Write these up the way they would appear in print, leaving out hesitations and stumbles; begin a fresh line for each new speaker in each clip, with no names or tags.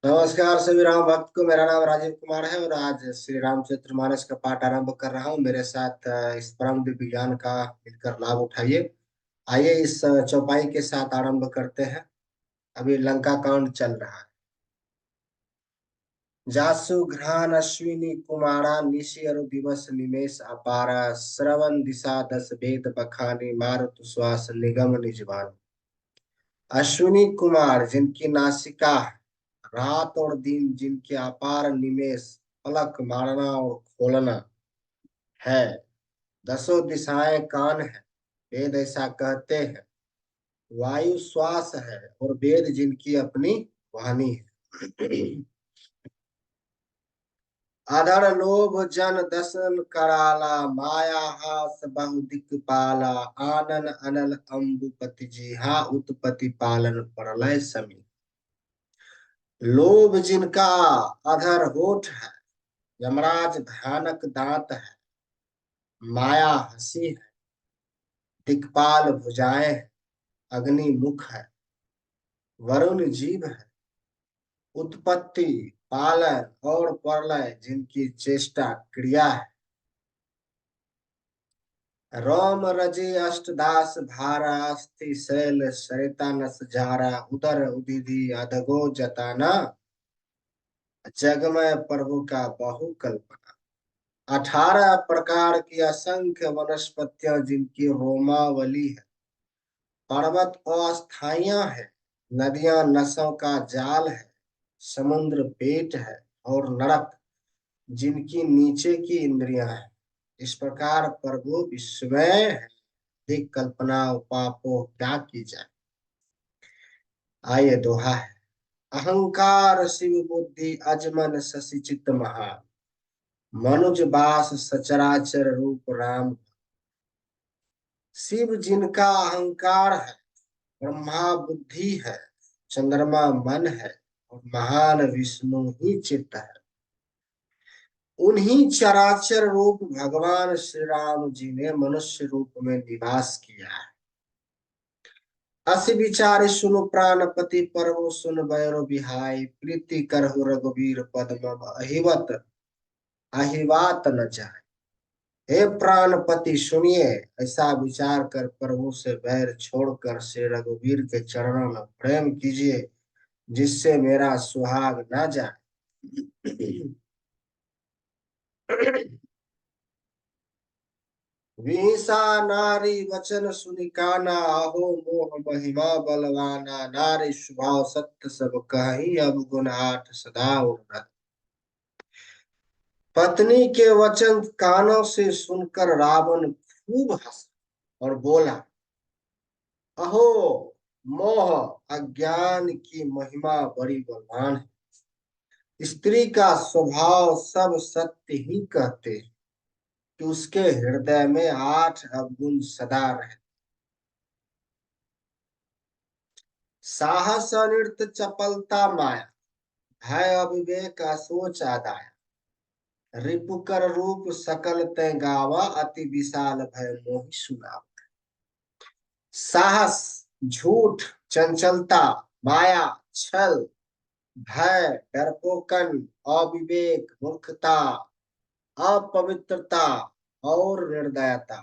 नमस्कार सभी राम भक्त को। मेरा नाम राजीव कुमार है और आज श्री रामचरितमानस का पाठ आरंभ कर रहा हूँ। मेरे साथ इस परम दिव्य ज्ञान का मिलकर लाभ उठाइए। आइए इस चौपाई के साथ आरंभ करते हैं। अभी लंका कांड चल रहा है। जासु घ्राण अश्विनी कुमारा निशि अरु दिवस निमेष अपारा श्रवण दिशा दस वेद बखानी मारुत श्वास निगम निजवान। अश्विनी कुमार जिनकी नासिका है, रात और दिन जिनके अपार निमेष पलक मारना और खोलना है, दसों दिशाएं कान है, वेद ऐसा कहते हैं। वायु श्वास है और वेद जिनकी अपनी वाणी है। अधर लोभ जन दसन कराला माया हास बहु दिक्पाला आनन अनल अम्बुपति जी हा उत्पत्ति पालन प्रलय समी। लोभ जिनका अधर होठ है, यमराज भयानक दांत है, माया हंसी है, दिक्पाल भुजाएं है, अग्नि मुख है, वरुण जीव है, उत्पत्ति पालन और प्रलय जिनकी चेष्टा क्रिया है। रोम रजे अष्टदास भारा अस्थि शैल सरिता नस जारा उदर उदिधि अधगो जताना जगमय प्रभु का बहु कल्पना। 18 प्रकार की असंख्य वनस्पतियां जिनकी रोमावली है, पर्वत अस्थाई है, नदियां नसों का जाल है, समुद्र पेट है और नरक जिनकी नीचे की इंद्रियां हैं। इस प्रकार प्रभु विस्मय है, अधिक कल्पना उपापो क्या की जाए। आइए दोहा है। अहंकार शिव बुद्धि अजमन शशि चित्त महा मनुज बास सचराचर रूप राम। शिव जिनका अहंकार है, ब्रह्मा बुद्धि है, चंद्रमा मन है और महान विष्णु ही चित्त है। उन्हीं चराचर रूप भगवान श्री राम जी ने मनुष्य रूप में निवास किया है। अस विचारे सुनु प्राणपति परमो सुन बैरो बिहाई प्रीति करहु रघुवीर पद मम अहिवत अहिवात न जाए। हे प्राणपति सुनिए, ऐसा विचार कर प्रभु से बैर छोड़कर श्री रघुवीर के चरणों में प्रेम कीजिए, जिससे मेरा सुहाग ना जाए। विहिंसा नारी वचन सुनिकाना अहो मोह महिमा बलवाना नारी स्वभाव सत्य सब कहीं अवगुण आठ सदा उन्नत। पत्नी के वचन कानों से सुनकर रावण खूब हंसा और बोला, अहो मोह अज्ञान की महिमा बड़ी बलवान है। स्त्री का स्वभाव सब सत्य ही कहते हैं कि उसके हृदय में 8 अवगुण सदा रहे। साहस अनिर्त चपलता माया भय अविवेक असोच आदाया रिपुकर रूप सकल तय गावा अति विशाल भय मोहि सुनावा। साहस, झूठ, चंचलता, माया, छल, भय, डरपोकन, अविवेक, मूर्खता, अपवित्रता और निर्दयता,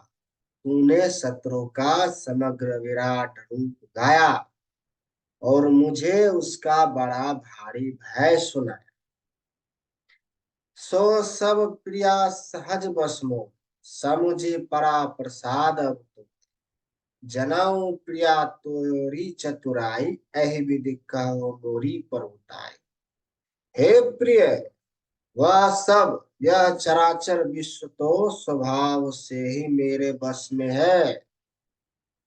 तूने शत्रु का समग्र विराट रूप गाया और मुझे उसका बड़ा भारी भय सुनाया। सो सब प्रिया सहज बसमो समुझे परा प्रसाद अब तुम जनाऊ प्रिया तोरी चतुराई एहि विधि कहो मोरी पर उताई। हे प्रिय, वह सब यह चराचर विश्व तो स्वभाव से ही मेरे बस में है।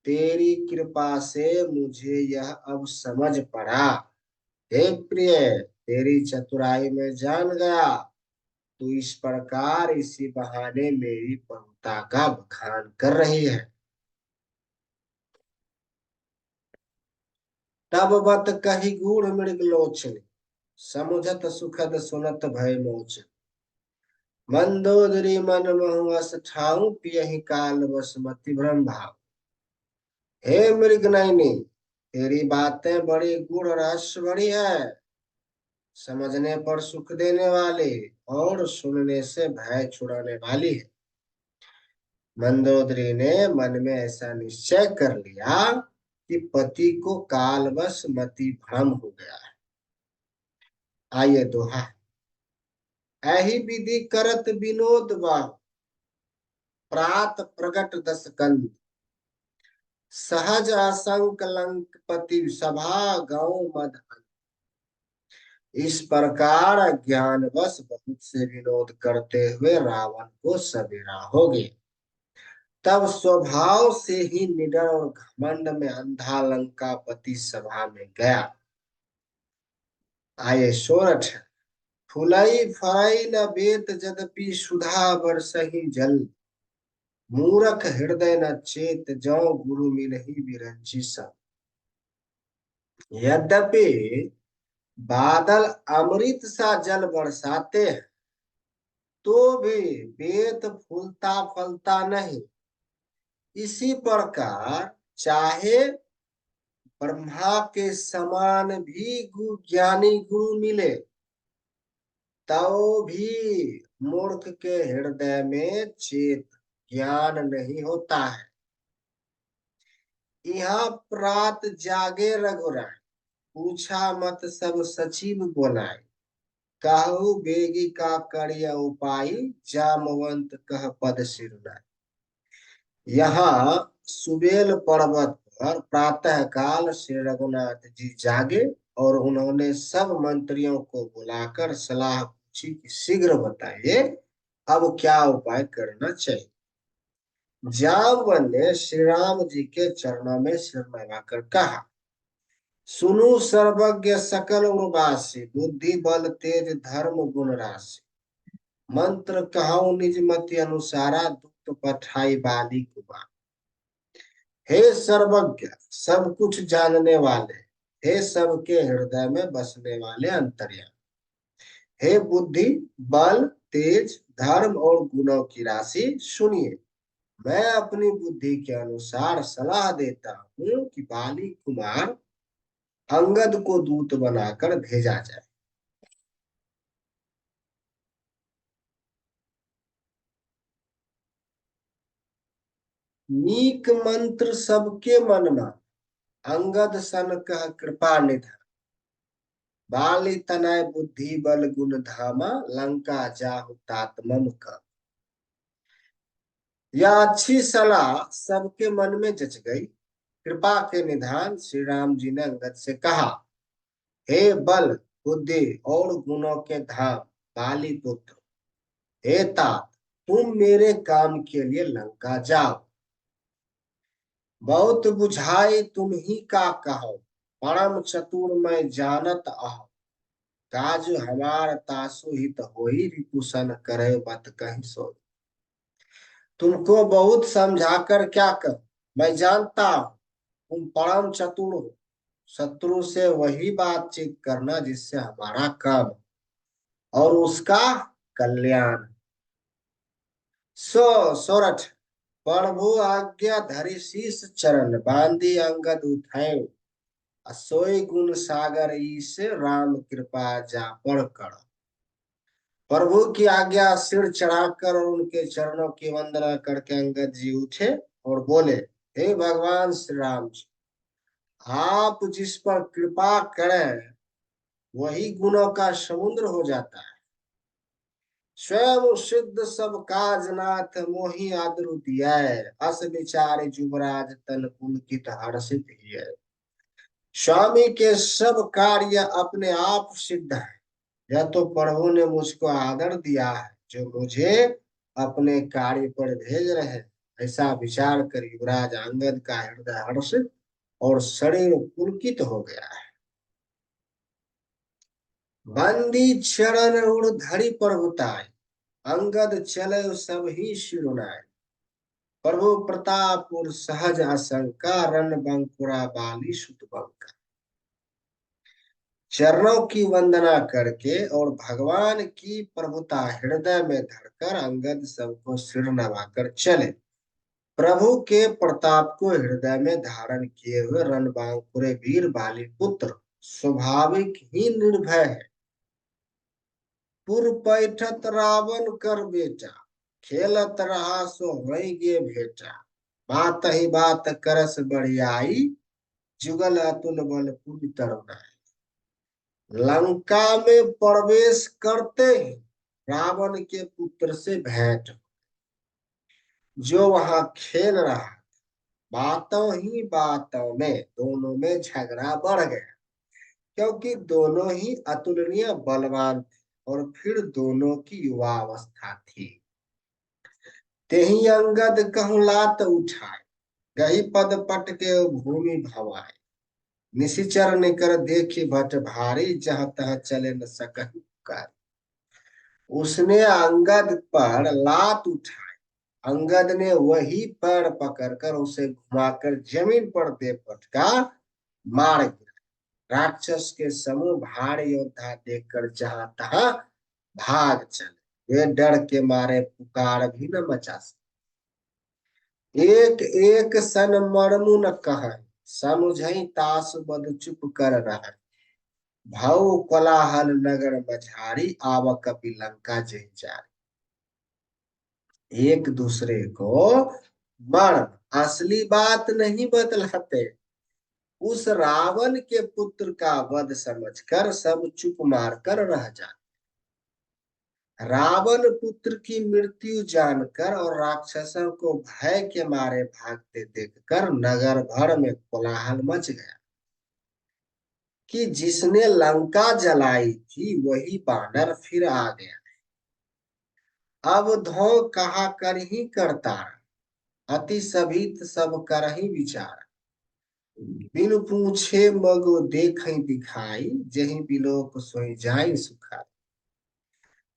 तेरी कृपा से मुझे यह अब समझ पड़ा। हे प्रिय, तेरी चतुराई में जान गया। तू इस प्रकार इसी बहाने मेरी प्रभुता का बखान कर रही है। तब बत कही गूढ़ मृग लोचन समुझत सुखद सुनत भय मोचन। मंदोदरी मन महु अस ठाऊ पियहि काल बसमति भ्रम भाव। हे मृग नयनी, तेरी बातें बड़ी गूढ़ रहस्य बड़ी है। समझने पर सुख देने वाले और सुनने से भय छुड़ाने वाली है। मंदोदरी ने मन में ऐसा निश्चय कर लिया कि पति को कालवश मति भ्रम हो गया है। आइए दोहा। एहि विधि करत विनोद बाहु, प्रात प्रगट दस कंद, सहज असंक लंक पति सभा गौ मद। इस प्रकार ज्ञानवश बहुत से विनोद करते हुए रावण को सवेरा हो गया। तब स्वभाव से ही निडर और घमंड में अंधा लंकापति सभा में गया। आये सोरठ। फुलई फरई न बेत यद्यपि सुधा बरसहि जल, मूरख हृदय न चेत जौ गुरु मिलहि विरंची सब। यद्यपि बादल अमृत सा जल बरसाते हैं, तो भी बेत फूलता फलता नहीं। इसी प्रकार चाहे ब्रह्मा के समान भी ज्ञानी गुरु मिले, तो भी मूर्ख के हृदय में चेत ज्ञान नहीं होता है। यहाँ प्रात जागे रघुराय, पूछा मत सब सचिव बोलाय, कहु बेगी का करिय उपाय, जामवंत कह पद सिरनाय। यहाँ सुबेल पर्वत पर प्रातः काल श्री रघुनाथ जी जागे और उन्होंने सब मंत्रियों को बुलाकर सलाह पूछी कि शीघ्र बताइए अब क्या उपाय करना चाहिए। जामवंत ने श्री राम जी के चरणों में सिर नवाकर कहा, सुनु सर्वज्ञ सकल उर्वासी, बुद्धि बल तेज धर्म गुण राशि, मंत्र कहूँ निज मति अनुसारा, दुख पठाई बाली कुमार। हे सर्वज्ञ, सब कुछ जानने वाले, हे सबके हृदय में बसने वाले अंतर्यामी, हे बुद्धि बल तेज धर्म और गुणों की राशि, सुनिए। मैं अपनी बुद्धि के अनुसार सलाह देता हूँ कि बाली कुमार अंगद को दूत बनाकर भेजा जाए। नीक मंत्र सबके मन में, अंगद सन कह कृपा निधान, बाली तनय बुद्धि बल गुण धामा, लंका जाहु तात मम का। यह अच्छी सलाह सबके मन में जच गई। कृपा के निधान श्री राम जी ने अंगद से कहा, हे बल बुद्धि और गुणों के धाम बाली पुत्र, हे तात, तुम मेरे काम के लिए लंका जाओ। बहुत बुझाई तुम ही का कहो, परम चतुर मैं जानत आहो, काज हमार तासु हित होई, रिपुसन करे बत कहीं सो। तुमको बहुत समझाकर क्या कर, मैं जानता हूं तुम परम चतुर हो। शत्रु से वही बातचीत करना जिससे हमारा काम और उसका कल्याण। सोरठ। प्रभु आज्ञा धरि शीस चरण, बांधी अंगद उठाए, सोई गुण सागर ईश, राम कृपा जा पर कर। प्रभु की आज्ञा सिर चढ़ाकर और उनके चरणों की वंदना करके अंगद जी उठे और बोले, हे भगवान श्री राम जी, आप जिस पर कृपा करें वही गुणों का समुद्र हो जाता है। स्वयं सिद्ध सब काज नाथ, मोहि आदरु दिया, अस विचार जुबराज तन पुलकित हर्षित हिय। स्वामी के सब कार्य अपने आप सिद्ध है। यह तो प्रभु ने मुझको आदर दिया है जो मुझे अपने कार्य पर भेज रहे हैं। ऐसा विचार कर युवराज अंगद का हृदय हर्षित और शरीर पुलकित हो गया है। बंदी चरण उड़ धरि प्रभुताय, अंगद चले सब ही शिरुनाय। प्रभु प्रतापुर सहज आशंका, रण बंकुरा बाली सुत बंका। चरणों की वंदना करके और भगवान की प्रभुता हृदय में धरकर अंगद सबको सिर नवाकर चले। प्रभु के प्रताप को हृदय में धारण किए हुए रणबांकुरे वीर बाली पुत्र स्वाभाविक ही निर्भय है। पुर पैठत रावण कर बेटा, खेलत रहा सो होई गे भेटा। बात ही बात करस बढ़ियाई, जुगल अतुल बल पुनि तरुणाई। लंका में प्रवेश करते ही रावण के पुत्र से भेंट, जो वहां खेल रहा, बातों ही बातों में दोनों में झगड़ा बढ़ गया, क्योंकि दोनों ही अतुलनीय बलवान थे और फिर दोनों की युवावस्था थी। तेहि अंगद कहूँ लात उठाए, गही पद पट के भूमि भवाए। निशिचर निकर देखी भट भारी, जहाँ तहाँ चले न सकहि पुकारी। उसने अंगद पर लात उठाई, अंगद ने वही पैर पकड़कर उसे घुमाकर जमीन पर दे पटका, मार गिरा। राक्षस के समूह भारी योद्धा देखकर जहां तहां भाग चले, वे डर के मारे पुकार भी न मचा सके। एक एक सन मरमु न कह, समुझई तासु बद चुप कर रह। भव कोलाहल नगर मझारी, आव कपि लंका जय जारी। एक दूसरे को मर्म असली बात नहीं बतलाते। उस रावण के पुत्र का वध समझकर सब चुप मारकर रह जाते। रावण पुत्र की मृत्यु जानकर और राक्षसों को भय के मारे भागते देखकर नगर भर में कोलाहल मच गया कि जिसने लंका जलाई थी वही बानर फिर आ गया। अब धो कहा कर ही करता, अति सभित सब कर ही विचार। बिनु पूछे मगो देखई दिखाई, जही बिलोक सोई जाई सुखाई।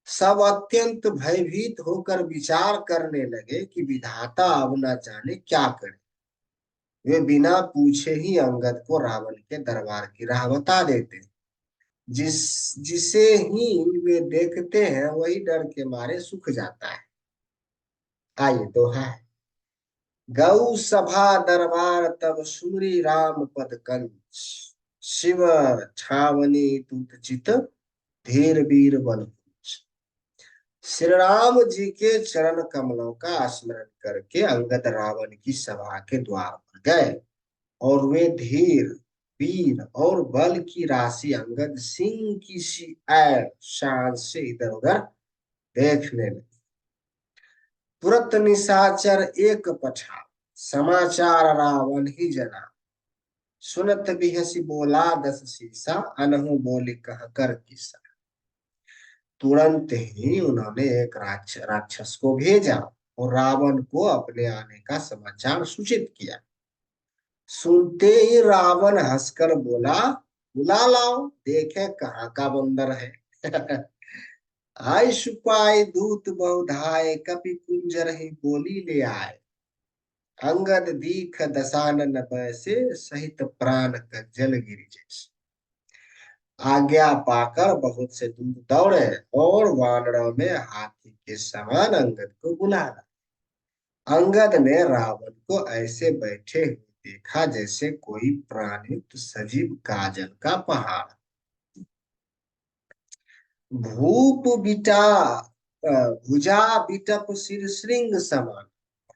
सब अत्यंत भयभीत होकर विचार करने लगे कि विधाता अब न जाने क्या करे। वे बिना पूछे ही अंगद को रावण के दरबार की राह बता देते, जिसे ही वे देखते हैं वही डर के मारे सूख जाता है। आइए दोहा है। गौ सभा दरबार तब सुमरी राम पद कंच, शिव छावनी दूत चित, धीर वीर बल पूछ। श्री राम जी के चरण कमलों का स्मरण करके अंगद रावण की सभा के द्वार पर गए, और वे धीर वीर और बल की राशि अंगद सिंह की सी ऐ शान से इधर उधर देखने लगे। तुरत निशाचर एक पठा, समाचार रावण ही जना। सुनत बिहसी बोला दस सीसा, अनहु बोली कह कर किसा। तुरंत ही उन्होंने एक राक्षस को भेजा और रावण को अपने आने का समाचार सूचित किया। सुनते ही रावण हंसकर बोला, बुला लाओ, देखे कहाँ का बंदर है। आय सुपाय दूत बहुधाय, कपि कुंजर ही बोली ले आए। अंगद दीख दसानन बैसे, सहित प्राण का जल गिरि जैसे। आज्ञा पाकर बहुत से दूत दौड़े और वानरों में हाथी के समान अंगद को बुलाया। अंगद ने रावण को ऐसे बैठे हुए देखा जैसे कोई प्राणित सजीव काजल का पहाड़। भूप बिटा भुजा बिटप सिर श्रृंग समान,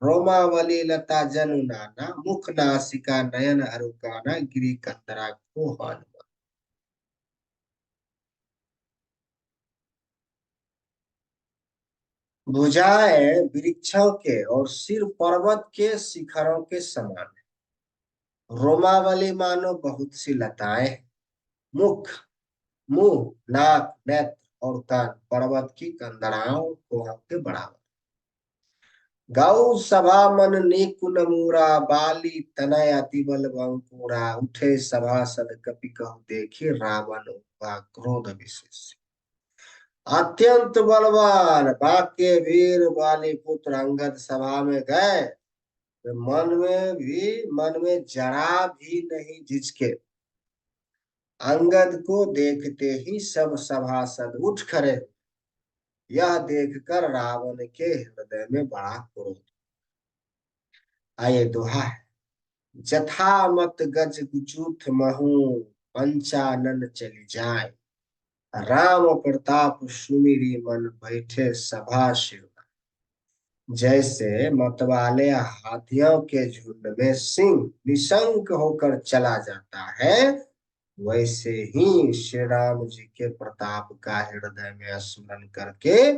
रोमावली लता जनु नाना, मुख नासिका नयन अरुकाना, गिरी कंदरा को हन। भुजाएं वृक्षों के और सिर पर्वत के शिखरों के समान है। रोमावली मानो बहुत सी लताएं, मुख मुंह नाक नेत्र और कान पर्वत की कंदराओं को के बराबर। गौ सभा मन नीकुन मूरा, बाली तनय अति बल बंकुरा। उठे सभासद कपि कहु देखी, रावण हुआ क्रोध विशेष। अत्यंत बलवान बाके वीर वाली पुत्र अंगद सभा में गए, तो मन में जरा भी नहीं झिझके। अंगद को देखते ही सब सभासद उठ खड़े। यह देखकर रावण के हृदय में बड़ा क्रोध। आइए दोहा है। जथा मत गज गुजूथ महू, पंचानन चली जाए। राम प्रताप सुमिरी मन बैठे सभा शिव। जैसे मतवाले हाथियों के झुंड में सिंह निशंक होकर चला जाता है, वैसे ही श्री राम जी के प्रताप का हृदय में स्मरण करके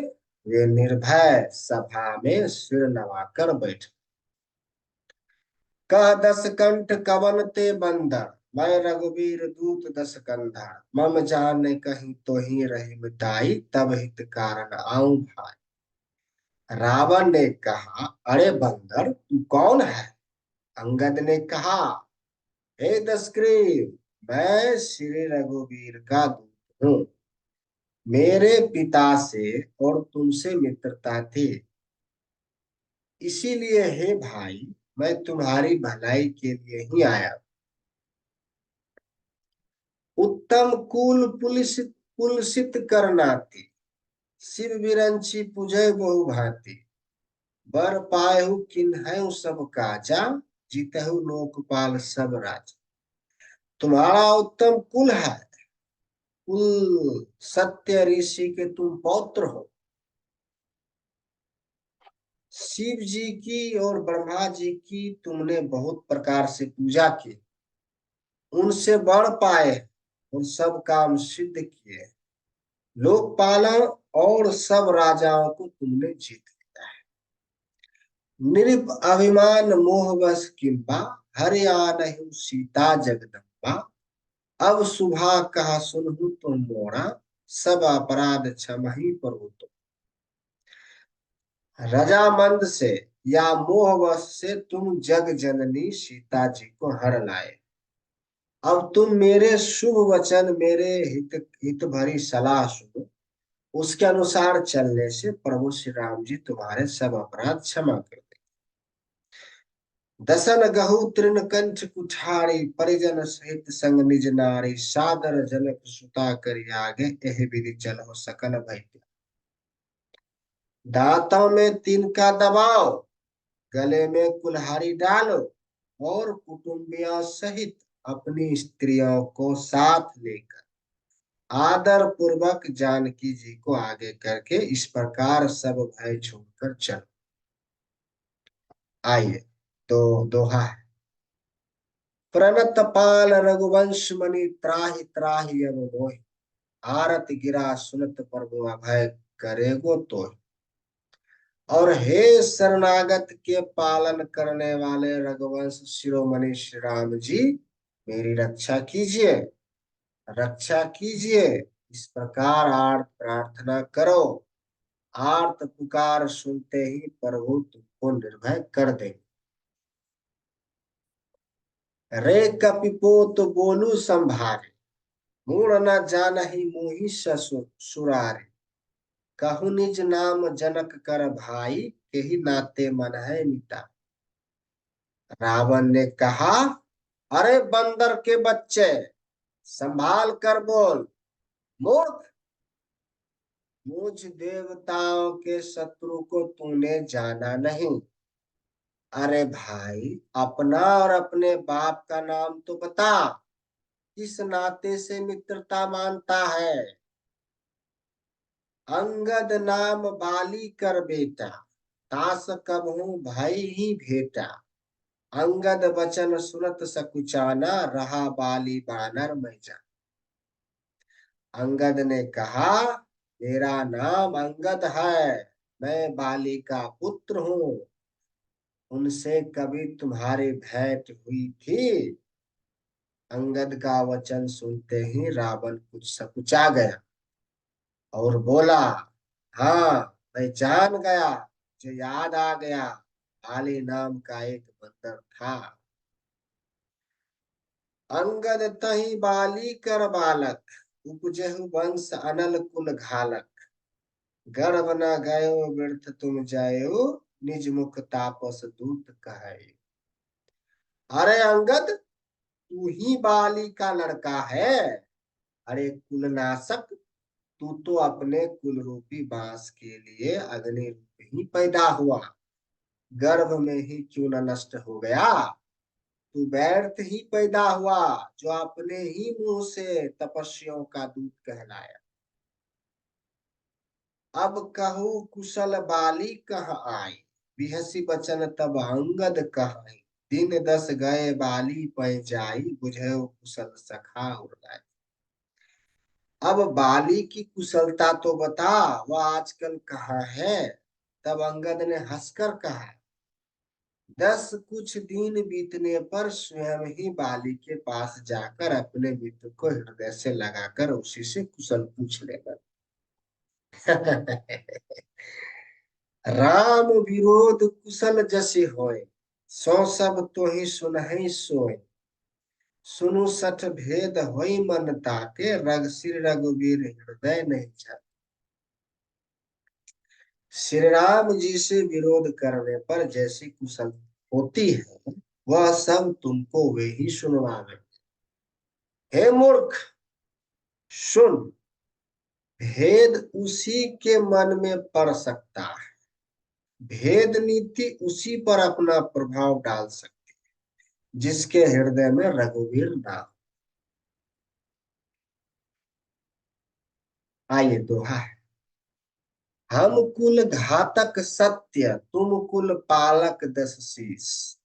वे निर्भय सभा में सिर नवाकर बैठ। कह दस कंठ कवन ते बंदर, मैं रघुवीर दूत दस कंधर। मम जान कहीं तो ही रही मिताई, तब हित कारण आऊं भाई। रावण ने कहा, अरे बंदर तू कौन है? अंगद ने कहा, हे दशग्रीव, मैं श्री रघुवीर का दूत हूँ। मेरे पिता से और तुमसे मित्रता थी, इसीलिए हे भाई मैं तुम्हारी भलाई के लिए ही आया। उत्तम कुल पुलसित पुलसित करनाती, शिव बिरंची पूजय बहु भांति। बर पायहु किन्हैं सब काजा, जीतहु लोकपाल सब राज। तुम्हारा उत्तम कुल है, कुल सत्य ऋषि के तुम पौत्र हो। शिव जी की और ब्रह्मा जी की तुमने बहुत प्रकार से पूजा की, उनसे बढ़ पाए और सब काम सिद्ध किए। लोकपालों और सब राजाओं को तुमने जीत लिया है। निरप अभिमान मोह बस किंबा, हरि आनहु सीता जगदम्बा। अब सुभा कहा सुनहु तुम मोरा, सब अपराध क्षमहि प्रभु तुम। रजामंद से या मोहवश से तुम जग जननी सीता जी को हर लाए। अब तुम मेरे शुभ वचन, मेरे हित भरी सलाह सुनो। उसके अनुसार चलने से प्रभु श्री राम जी तुम्हारे सब अपराध क्षमा कर दे। दसन गहु तृण कंठ कुठारी, परिजन सहित संग निज नारी। सादर जनक सुता कर आगे, एह विधि चलो सकल भय। दांतों में तिनका दबाओ, गले में कुल्हाड़ी डालो, और कुटुंबियों सहित अपनी स्त्रियों को साथ लेकर आदर पूर्वक जानकी जी को आगे करके इस प्रकार सब भय छोड़कर चलो। आइए, तो दोहा है। प्रणत पाल रघुवंश मणि, त्राहि त्राहि अब मोहि। आरत गिरा सुनत प्रभु, अभय करेगो तो। और हे शरणागत के पालन करने वाले रघुवंश शिरोमणि श्री राम जी, मेरी रक्षा कीजिए, रक्षा कीजिए। इस प्रकार आर्त प्रार्थना करो। आर्त पुकार सुनते ही प्रभु तुमको निर्भय कर देंगे। रे कपिपोत बोलू संभारे, मूढ़ न जानहि मोहि सुरारे। कहु निज नाम जनक कर भाई, यही नाते मन है मिता। रावण ने कहा, अरे बंदर के बच्चे, संभाल कर बोल। मूर्ख, मुझ देवताओं के शत्रु को तूने जाना नहीं। अरे भाई, अपना और अपने बाप का नाम तो बता, किस नाते से मित्रता मानता है। अंगद नाम बाली कर बेटा, तास कबहू भाई ही भेटा। अंगद बचन सुनत सकुचाना, रहा बाली बानर मैं जान। अंगद ने कहा, मेरा नाम अंगद है, मैं बाली का पुत्र हूँ। उनसे कभी तुम्हारी भेंट हुई थी? अंगद का वचन सुनते ही रावण कुछ सकुचा गया और बोला, हाँ मैं जान गया, मुझे याद आ गया, बाली नाम का एक बंदर था। अंगद तही बाली कर बालक, उपजहु वंश अनल कुल घालक। गर्भ न गयो व्यर्थ तुम जायो, निज मुख तापस दूत कहे। अरे अंगद, तू ही बाली का लड़का है। अरे कुलनाशक, तू तो अपने कुल रूपी बांस के लिए अग्नि रूप ही पैदा हुआ, गर्भ में ही क्यों न नष्ट हो गया। तू व्यर्थ ही पैदा हुआ, जो अपने ही मुंह से तपस्वियों का दूत कहलाया। अब कहूँ कुशल बाली कहाँ आई, बिहसी बचन तब अंगद कहाई। दिन 10 गए बाली पै जाई, बुझे कुशल सखा उड़ाई। अब बाली की कुशलता तो बता, वह आजकल कहाँ है। तब अंगद ने हंसकर कहा, 10 कुछ दिन बीतने पर स्वयं ही बाली के पास जाकर अपने मित्र को हृदय से लगाकर उसी से कुशल पूछ लेगा। राम विरोध कुशल जसे होय, सो सब तो ही सुनहि सोय। सुनु सठ भेद होई मन ताके, रग सिर रघुवीर हृदय नहीं जाते। श्री राम जी से विरोध करने पर जैसी कुशल होती है, वह सब तुमको वे ही सुनवावे। हे मूर्ख सुन, भेद उसी के मन में पड़ सकता है, भेद नीति उसी पर अपना प्रभाव डाल सकती है जिसके हृदय में रघुवीर ना हो। आइए दोहा है। हम कुल घातक सत्य, तुम कुल पालक 10 शीस।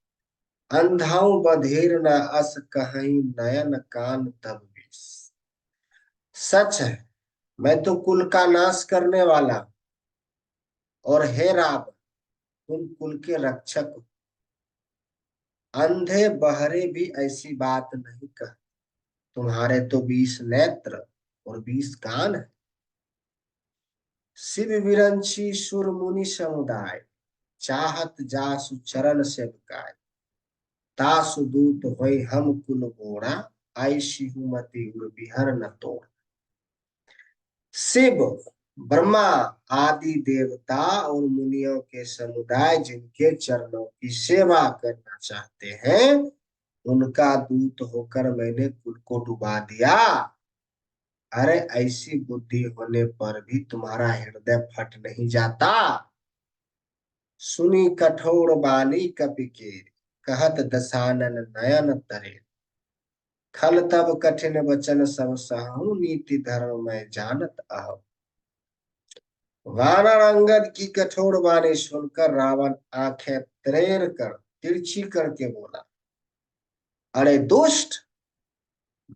अंधाऊ बधिर न अस कहीं, नयन कान तब बीस। सच है, मैं तो कुल का नाश करने वाला, और हे राम तुम कुल के रक्षक हो। अंधे बहरे भी ऐसी बात नहीं कह, तुम्हारे तो 20 नेत्र और 20 कान है। शिव विरंची सुर मुनि समुदाय, चाहत जासु चरण सेवकाय। तासु दूत होय हम कुल गोड़ा, ऐसी मति उर बिहर न तोड़। शिव, ब्रह्मा आदि देवता और मुनियों के समुदाय जिनके चरणों की सेवा करना चाहते हैं, उनका दूत होकर मैंने कुल को डुबा दिया। अरे ऐसी बुद्धि होने पर भी तुम्हारा हृदय फट नहीं जाता। सुनी कठोर बानी कपिकेर, कहत दसानन नयन तरे। खल तब कठिन वचन सब सहूं, नीति धर्म मैं जानत अहम्। वानर अंगद की कठोर वाणी सुनकर रावण आंखें तरेर कर तिरछी करके बोला, अरे दुष्ट,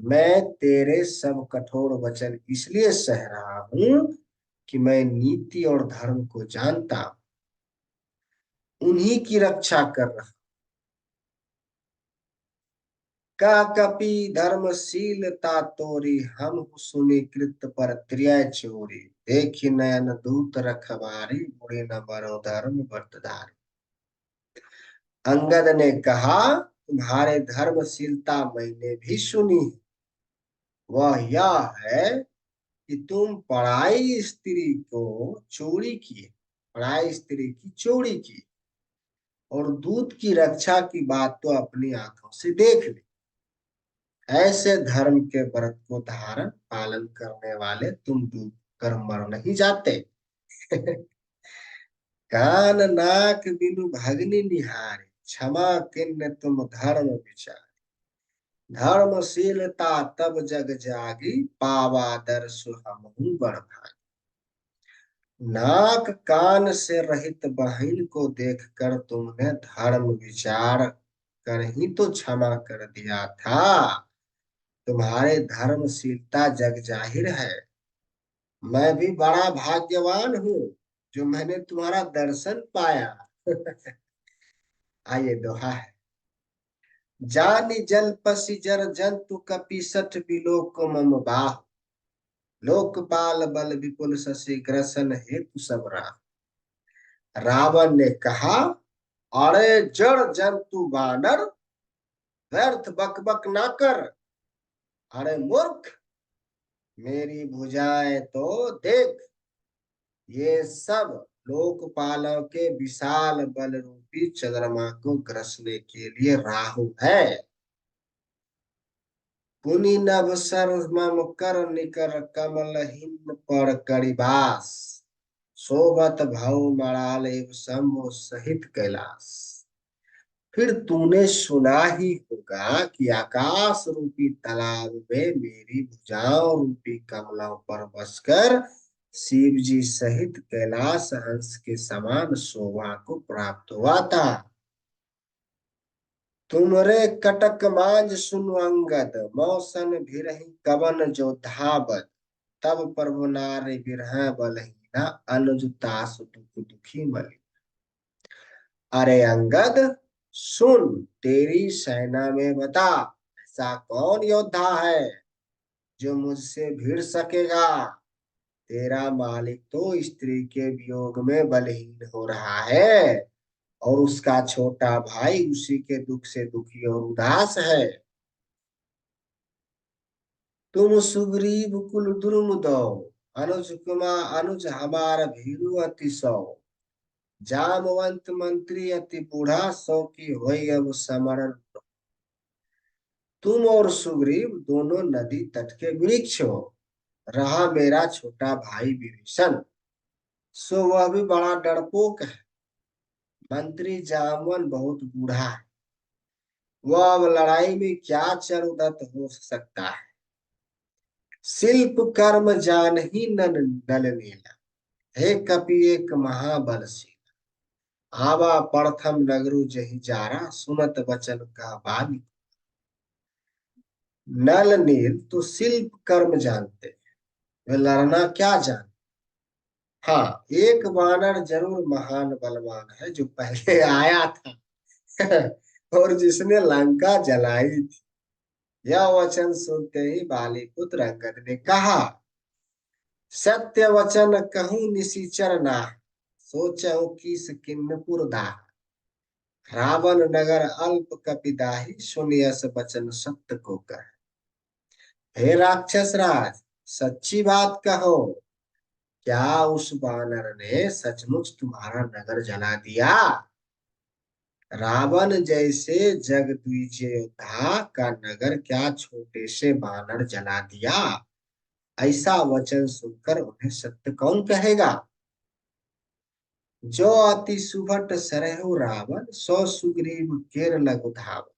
मैं तेरे सब कठोर वचन इसलिए सह रहा हूं कि मैं नीति और धर्म को जानता हूं, उन्हीं की रक्षा कर रहा। का कपि धर्मशीलता तोरी, हम सुनि कृत पर त्रिय चोरी। देखी नयन दूत रखवारी, मुड़े न बरो धर्म व्रतधारी। अंगद ने कहा, तुम्हारे धर्मशीलता मैंने भी सुनी है। वह यह है कि तुम पराई स्त्री को चोरी किए, पराई स्त्री की चोरी की, और दूत की रक्षा की बात तो अपनी आंखों से देख ली। ऐसे धर्म के व्रत को धारण पालन करने वाले तुम डूब कर मर नहीं जाते। कान नाक बिनु भगनी निहारे, क्षमा किन्न तुम धर्म विचार। धर्मशीलता तब जग जागी, पावा दर्शु हमहु बड़ भागी। नाक कान से रहित बहन को देखकर तुमने धर्म विचार कर ही तो क्षमा कर दिया था। तुम्हारे धर्मशीलता जग जाहिर है। मैं भी बड़ा भाग्यवान हूँ जो मैंने तुम्हारा दर्शन पाया। आइए दोहा है। जानी जल पसी जर जंतु कपि सठ बिलोक मम बाहु। लोकपाल बल विपुल शशि ग्रसन हेतु सब राह। रावण ने कहा, अरे जड़ जंतु वानर, व्यर्थ बकबक ना कर। अरे मूर्ख, मेरी भुजाएं तो देख, ये सब लोकपालों के विशाल बल रूपी चंद्रमा को ग्रसने के लिए राहु है। पुनि नभ सर मम कर निकर, कमलहीन पर करिबास। सोबत भव मराल एव शंभु सहित कैलाश। फिर तूने सुना ही होगा कि आकाश रूपी तालाब में मेरी भुजाओं रूपी कमलों पर बसकर शिव जी सहित कैलाश हंस के समान शोभा को प्राप्त हुआ था। तुमरे कटक मांज सुनु अंगद, मौसन भिरहि कवन जो धाबद। तब प्रभु नारि बिरह बलहीना, अनुज तासु दुख दुखी मलि। अरे अंगद, सुन, तेरी सेना में बता, ऐसा कौन योद्धा है जो मुझसे भिड़ सकेगा। तेरा मालिक तो स्त्री के वियोग में बलहीन हो रहा है, और उसका छोटा भाई उसी के दुख से दुखी और उदास है। तुम सुग्रीव कुल दुर्म दो, अनुज हमार भीरु अति सौ। जामवंत मंत्री अति बूढ़ा, सौ की होई अब समरण। तुम और सुग्रीव दोनों नदी तट के वृक्ष हो। रहा मेरा छोटा भाई विभीषण, सो वह भी बड़ा डरपोक है। मंत्री जामवन बहुत बूढ़ा है, वह अब लड़ाई में क्या चरुदत्त हो सकता है। शिल्प कर्म जान ही नन नल नीला, हे कपि एक महाबलशील। आवा प्रथम नगरु जहि जारा, सुनत वचन का बाली। नल नील तो शिल्प कर्म जानते हैं, वे लड़ना क्या जानते। हाँ, एक वानर जरूर महान बलवान है जो पहले आया था और जिसने लंका जलाई थी। यह वचन सुनते ही बाली पुत्र अंगद ने कहा, सत्य वचन कहूँ निशिचर नाह, सोचहु किस किन्नपुर दाह। रावण नगर अल्प कपिदाही, सुनियस वचन सत्य को कह। हे राक्षस राज, सच्ची बात कहो, क्या उस बानर ने सचमुच तुम्हारा नगर जला दिया। रावण जैसे जगद्विजय योद्धा का नगर क्या छोटे से बानर जला दिया। ऐसा वचन सुनकर उन्हें सत्य कौन कहेगा। जो अति सुभट सरहु रावण, सो सुग्रीव केर लघु धाव।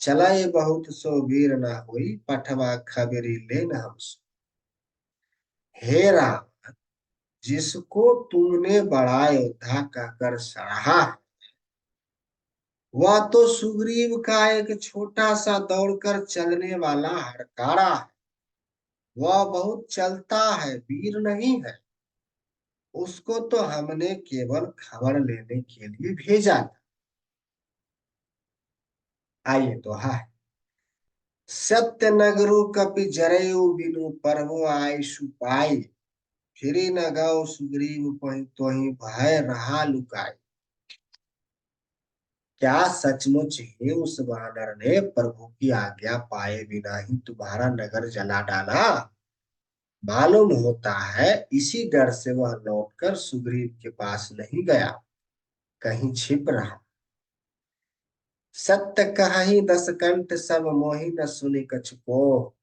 चलाए बहुत सो वीर न हुई, पठवा खबरी ले न हम सो। हे राम, जिसको तुमने बड़ा योद्धा कहकर सराहा, वह तो सुग्रीव का एक छोटा सा दौड़कर चलने वाला हड़काड़ा है। वह बहुत चलता है, वीर नहीं है। उसको तो हमने केवल खबर लेने के लिए भेजा था। आइए तो है। सत्य नगरु कपि जरयु बिनु, प्रभु आयसु पाई। फिरी न गौ सुग्रीव पहि, तोहि भय रहा लुकाई। क्या सचमुच ही उस वानर ने प्रभु की आज्ञा पाए बिना ही तुम्हारा नगर जला डाला। मालूम होता है इसी डर से वह लौटकर सुग्रीव के पास नहीं गया, कहीं छिप रहा। सत्य कहि दस कंठ, सब मोहि न सुनि कछु को।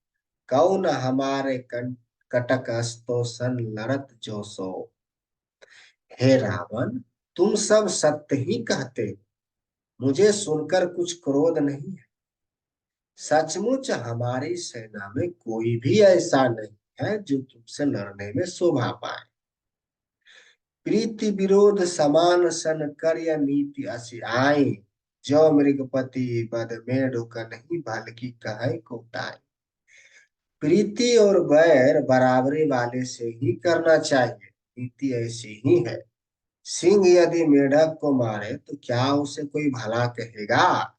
कौन हमारे कटक अस्तो सन, लड़त जो सो। हे रावण, तुम सब सत्य ही कहते हो, मुझे सुनकर कुछ क्रोध नहीं है। सचमुच हमारी सेना में कोई भी ऐसा नहीं है जो तुमसे लड़ने में शोभा पाए। प्रीति विरोध समान सन, कर्य नीति असि आई। जो मृगपति बद मेढ़ नहीं, भल की कहे को ताई। प्रीति और वैर बराबरी वाले से ही करना चाहिए, नीति ऐसी ही है। सिंह यदि मेढक को मारे तो क्या उसे कोई भला कहेगा।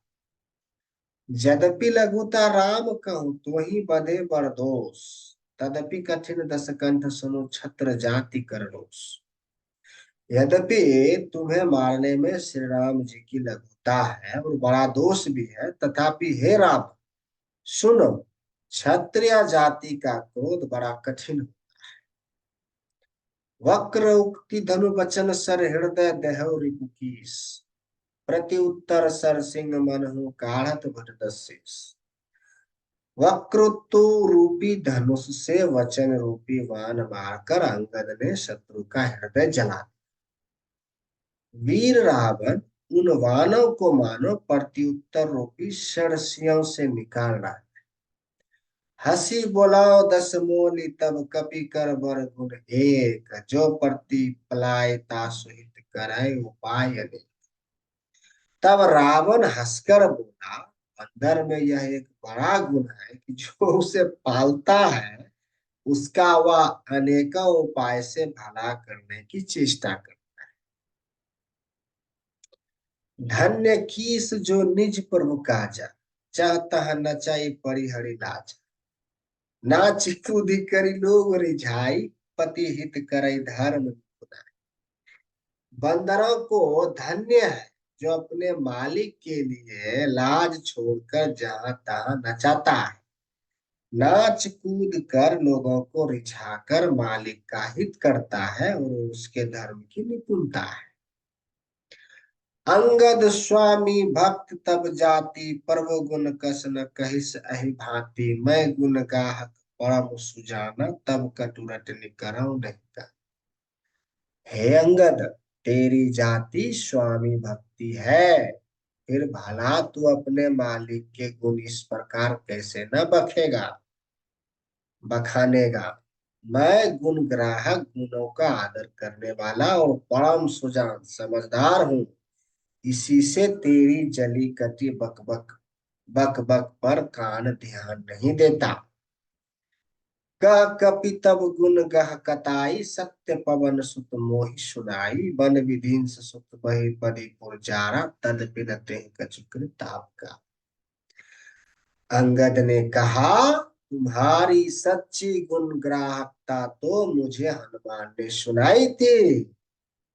यद्यपि लघुता राम कहूँ, तो ही बधे बरदोष। तदपि कठिन दस कंठ, सुनो छत्र जाति कर रोष। यद्यपि तुम्हें मारने में श्री राम जी की लघुता है और बड़ा दोष भी है, तथापि हे राम, सुनो, क्षत्रिय जाति का क्रोध बड़ा कठिन। वक्र उक्ति धनु वचन सर, हृदय देहु रिपुकीस। प्रति उत्तर सर सिंह मनहु, काढ़त भट दसेस। वक्रतु रूपी धनुष से वचन रूपी वान मारकर अंगद ने शत्रु का हृदय जला दिया। वीर रावण उन वानों को मानो प्रत्युत्तर रूपी षडसियों से निकाल रहा है। हंसी बोलाओ दस मोली तब कपि कर बर गुण एक, जो प्रति पलाय तासु हित करय उपाय अनेक। तब रावण हंसकर बोला, अंदर में यह एक बड़ा गुण है कि जो उसे पालता है उसका वह अनेकों उपाय से भला करने की चेष्टा कर। धन्य कीस जो निज प्रभु काजा, चाहता नचाई परिहरि लाज। नाच कूद करी लोग रिझाई, पति हित करई धर्म निपुनाई। बंदरों को धन्य है जो अपने मालिक के लिए लाज छोड़कर जहां तहां नचाता है, नाच कूद कर लोगों को रिझाकर मालिक का हित करता है और उसके धर्म की निपुणता है। अंगद स्वामी भक्त तब जाति, प्रभु गुण कस न कहिस अहि भांति। मैं गुण गाहक परम सुजाना, तब कटु रटनि करहु नहीं का। हे अंगद, तेरी जाति स्वामी भक्ति है, फिर भला तू अपने मालिक के गुण इस प्रकार कैसे न बखेगा बखानेगा। मैं गुण ग्राहक, गुणों का आदर करने वाला और परम सुजान समझदार हूँ। इसी से तेरी जली कटी बक बक बक बक पर कान ध्यान नहीं देता। कह कपि तब गुण गह कताई, सत्य पवन सुत मोहि सुनाई। वन विधिन्स सुत बहि पदी पुरजारा, तद बिनते कछुक ताप का। अंगद ने कहा, तुम्हारी सच्ची गुण ग्राहकता तो मुझे हनुमान ने सुनाई थी।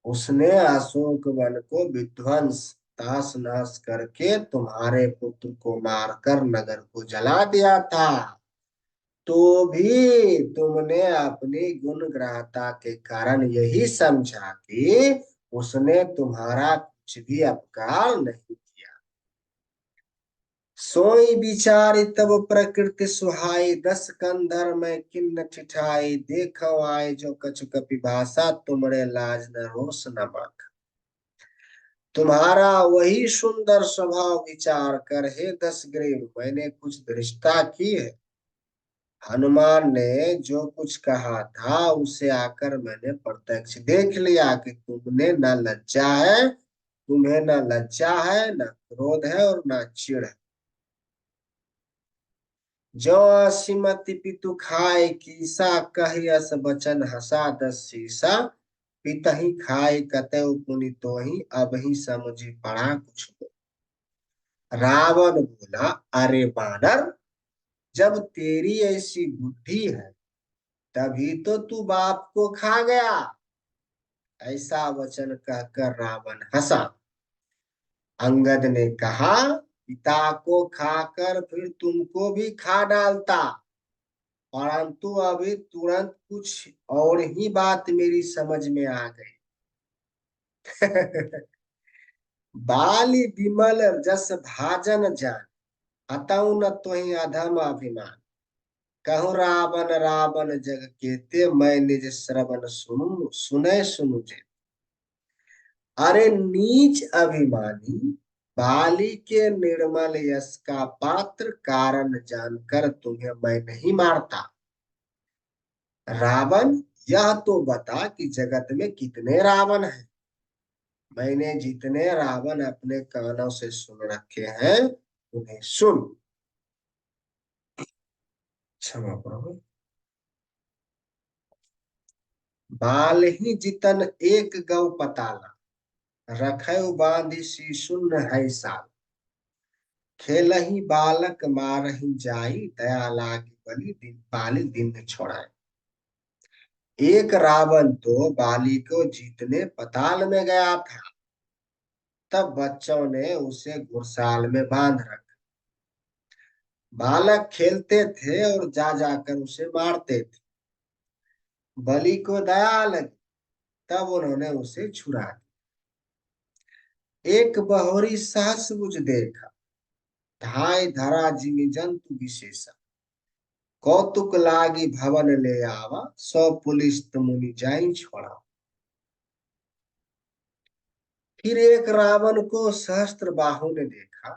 उसने अशोक वन को विध्वंस तास नाश करके तुम्हारे पुत्र को मारकर नगर को जला दिया था। तो भी तुमने अपनी गुण ग्राहकता के कारण यही समझा कि उसने तुम्हारा कुछ भी अपकार नहीं किया। सोई विचारी तब प्रकृति सुहाई, दस कंधर में किन्न ठिठाई। देखो आए जो कछु कपि भाषा, तुमरे लाज न रोष न माख। तुम्हारा वही सुंदर स्वभाव विचार कर हे दशग्रीव, मैंने कुछ धृष्टता की है। हनुमान ने जो कुछ कहा था उसे आकर मैंने प्रत्यक्ष देख लिया कि तुम्हें न लज्जा है, न क्रोध है और न चिढ़ है। जो असीमति पितु खाए कीसा, कही अस बचन हंसा दस सीसा। पितहि खाए कतौ पुनि तोहि, अब ही समझी पड़ा कुछ हो। रावण बोला, अरे बानर, जब तेरी ऐसी बुद्धि है तभी तो तू बाप को खा गया। ऐसा वचन कहकर रावण हंसा। अंगद ने कहा, पिता को खाकर फिर तुमको भी खा डालता, परंतु अभी तुरंत कुछ और ही बात मेरी समझ में आ गई। बाली विमल जस भाजन जान, अतउ न तुहि अधम अभिमान। कहूँ रावण रावण जग केते, मैं निज श्रवण सुनु सुने सुनु जे। अरे नीच अभिमानी, बाली के निर्मल यश का पात्र कारण जानकर तुम्हें मैं नहीं मारता। रावण, यह तो बता कि जगत में कितने रावण हैं। मैंने जितने रावण अपने कानों से सुन रखे हैं उन्हें सुन। क्षमा प्रभु। बाल ही जितन एक गौ पताला, रखै बांधी सी सुन है साल। खेलही बालक मारही जाई, दया लागी बलि दिन बाली दिन छोड़ाए। एक रावण तो बाली को जीतने पताल में गया था। तब बच्चों ने उसे घुड़साल में बांध रखा। बालक खेलते थे और जा जाकर उसे मारते थे। बलि को दया लगी, तब उन्होंने उसे छुड़ा दिया। एक बहोरी सहस बुझ देखा, धाय धरा जिमि जंतु विशेषा। कौतुक लागी भवन ले आवा, सौ पुलिस मुनि जाई छोड़ा। फिर एक रावण को सहस्त्र बाहु ने देखा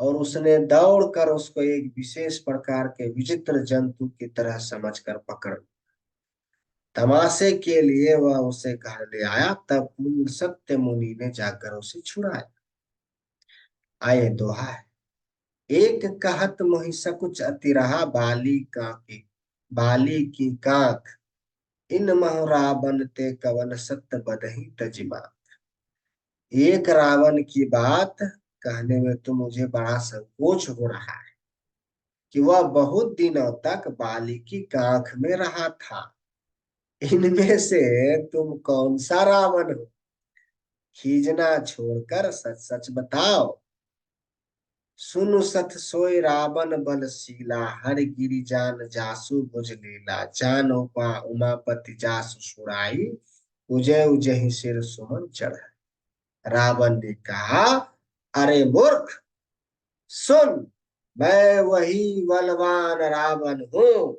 और उसने दौड़कर उसको एक विशेष प्रकार के विचित्र जंतु की तरह समझकर पकड़, तमाशे के लिए वह उसे घर ले आया। तब सत्य मुनि ने जाकर उसे छुड़ाया। आए दोहा है। एक कहत मोहि सकुच अति रहा, बाली की कांख, इन महु रावण ते कवन सत्य बदहि तजिमा। एक रावण की बात कहने में तो मुझे बड़ा संकोच हो रहा है कि वह बहुत दिनों तक बाली की कांख में रहा था। इनमें से तुम कौन सा रावण हो? खीजना छोड़कर सच सच बताओ। सुनु सत सोई रावण बलशीला, हर गिरि जान जासु भुज लीला। जान उमापति जासु सुराई, उजय उजहि सिर सुमन चढ़। रावण ने कहा, अरे मूर्ख, सुन, मैं वही बलवान रावण हूँ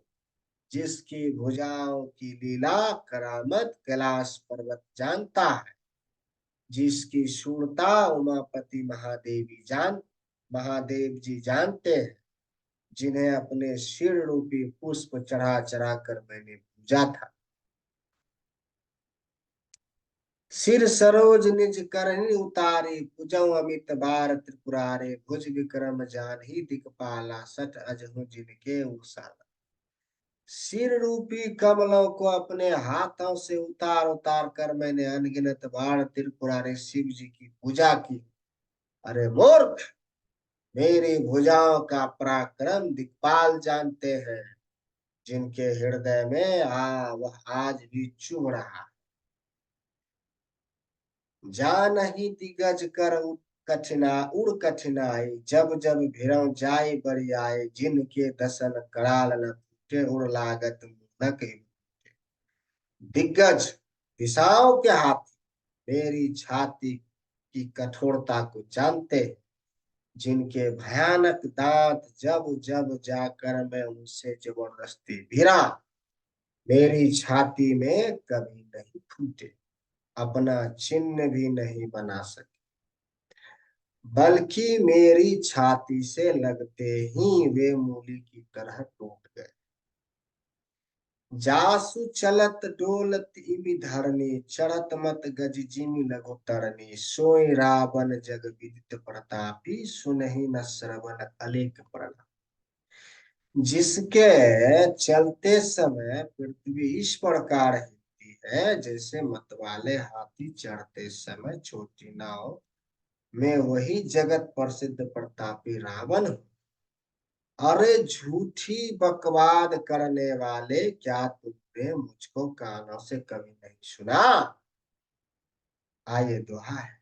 जिसकी भुजाओं की लीला करामत कैलाश पर्वत जानता है, जिसकी शूरता उमापति महादेव जी जानते हैं, जिन्हें अपने शिर रूपी पुष्प चढ़ा चढ़ा कर मैंने पूजा था। सिर सरोज निज करहि उतारे, भुजौ अमित बार त्रिपुरारे। भुज विक्रम जानहि दिखपाला, सठ अजहु जिनके उसाला। सिर रूपी कमलों को अपने हाथों से उतार उतार कर मैंने अनगिनत बार त्रिपुरारे शिव जी की पूजा की। अरे मूर्ख, मेरी भुजाओं का पराक्रम दिक्पाल जानते हैं, जिनके हृदय में वह आज भी चुभ रहा। जानहि दिग्गज कर उड़ कठिनाई, जब जब भिरौ जाय बरियाय। जिनके दसन कराल न फूटे, उड़ लागत मुनक ही। दिग्गज, दिशाओं के हाथी, मेरी छाती की कठोरता को जानते हैं, जिनके भयानक दांत जब जब जाकर मैं उनसे जबरदस्ती भिड़ा, मेरी छाती में कभी नहीं फूटे, अपना चिन्ह भी नहीं बना सके, बल्कि मेरी छाती से लगते ही वे मूली की तरह टूट गए। जासु चलत डोलत इमि धरनी, चढ़त मत गज जिमि लघु तरनी। सोई रावण जग विदित प्रतापी, सुनहि न श्रवण अलेख प्रणाम। जिसके चलते समय पृथ्वी इस प्रकार हिलती है, जैसे मतवाले हाथी चढ़ते समय छोटी नाव में, वही जगत प्रसिद्ध प्रतापी रावण हूँ। अरे झूठी बकवाद करने वाले, क्या तुमने मुझको कानों से कभी नहीं सुना? आइए दोहा है।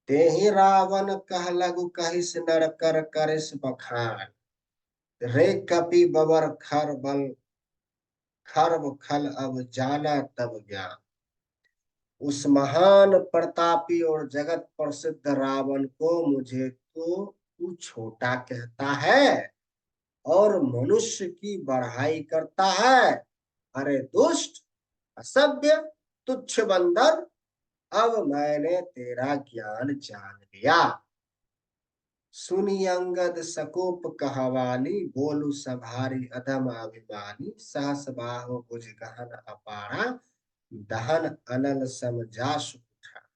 तेहि रावण कह लघु कहिस, नर कर करिस बखान। रे कपि बबर खर्ब खल, अब जाना तब ज्ञान। उस महान प्रतापी और जगत प्रसिद्ध रावण को मुझे तो तू छोटा कहता है और मनुष्य की बढ़ाई करता है। अरे दुष्ट, असभ्य, तुच्छ बंदर, अब मैंने तेरा ज्ञान जान लिया। सुनी अंगद सकोप कहवानी, बोलू सभारी अधम अभिमानी। सहस बाहु भुज गहन अपारा, दहन अनल सम जासु कुठारा।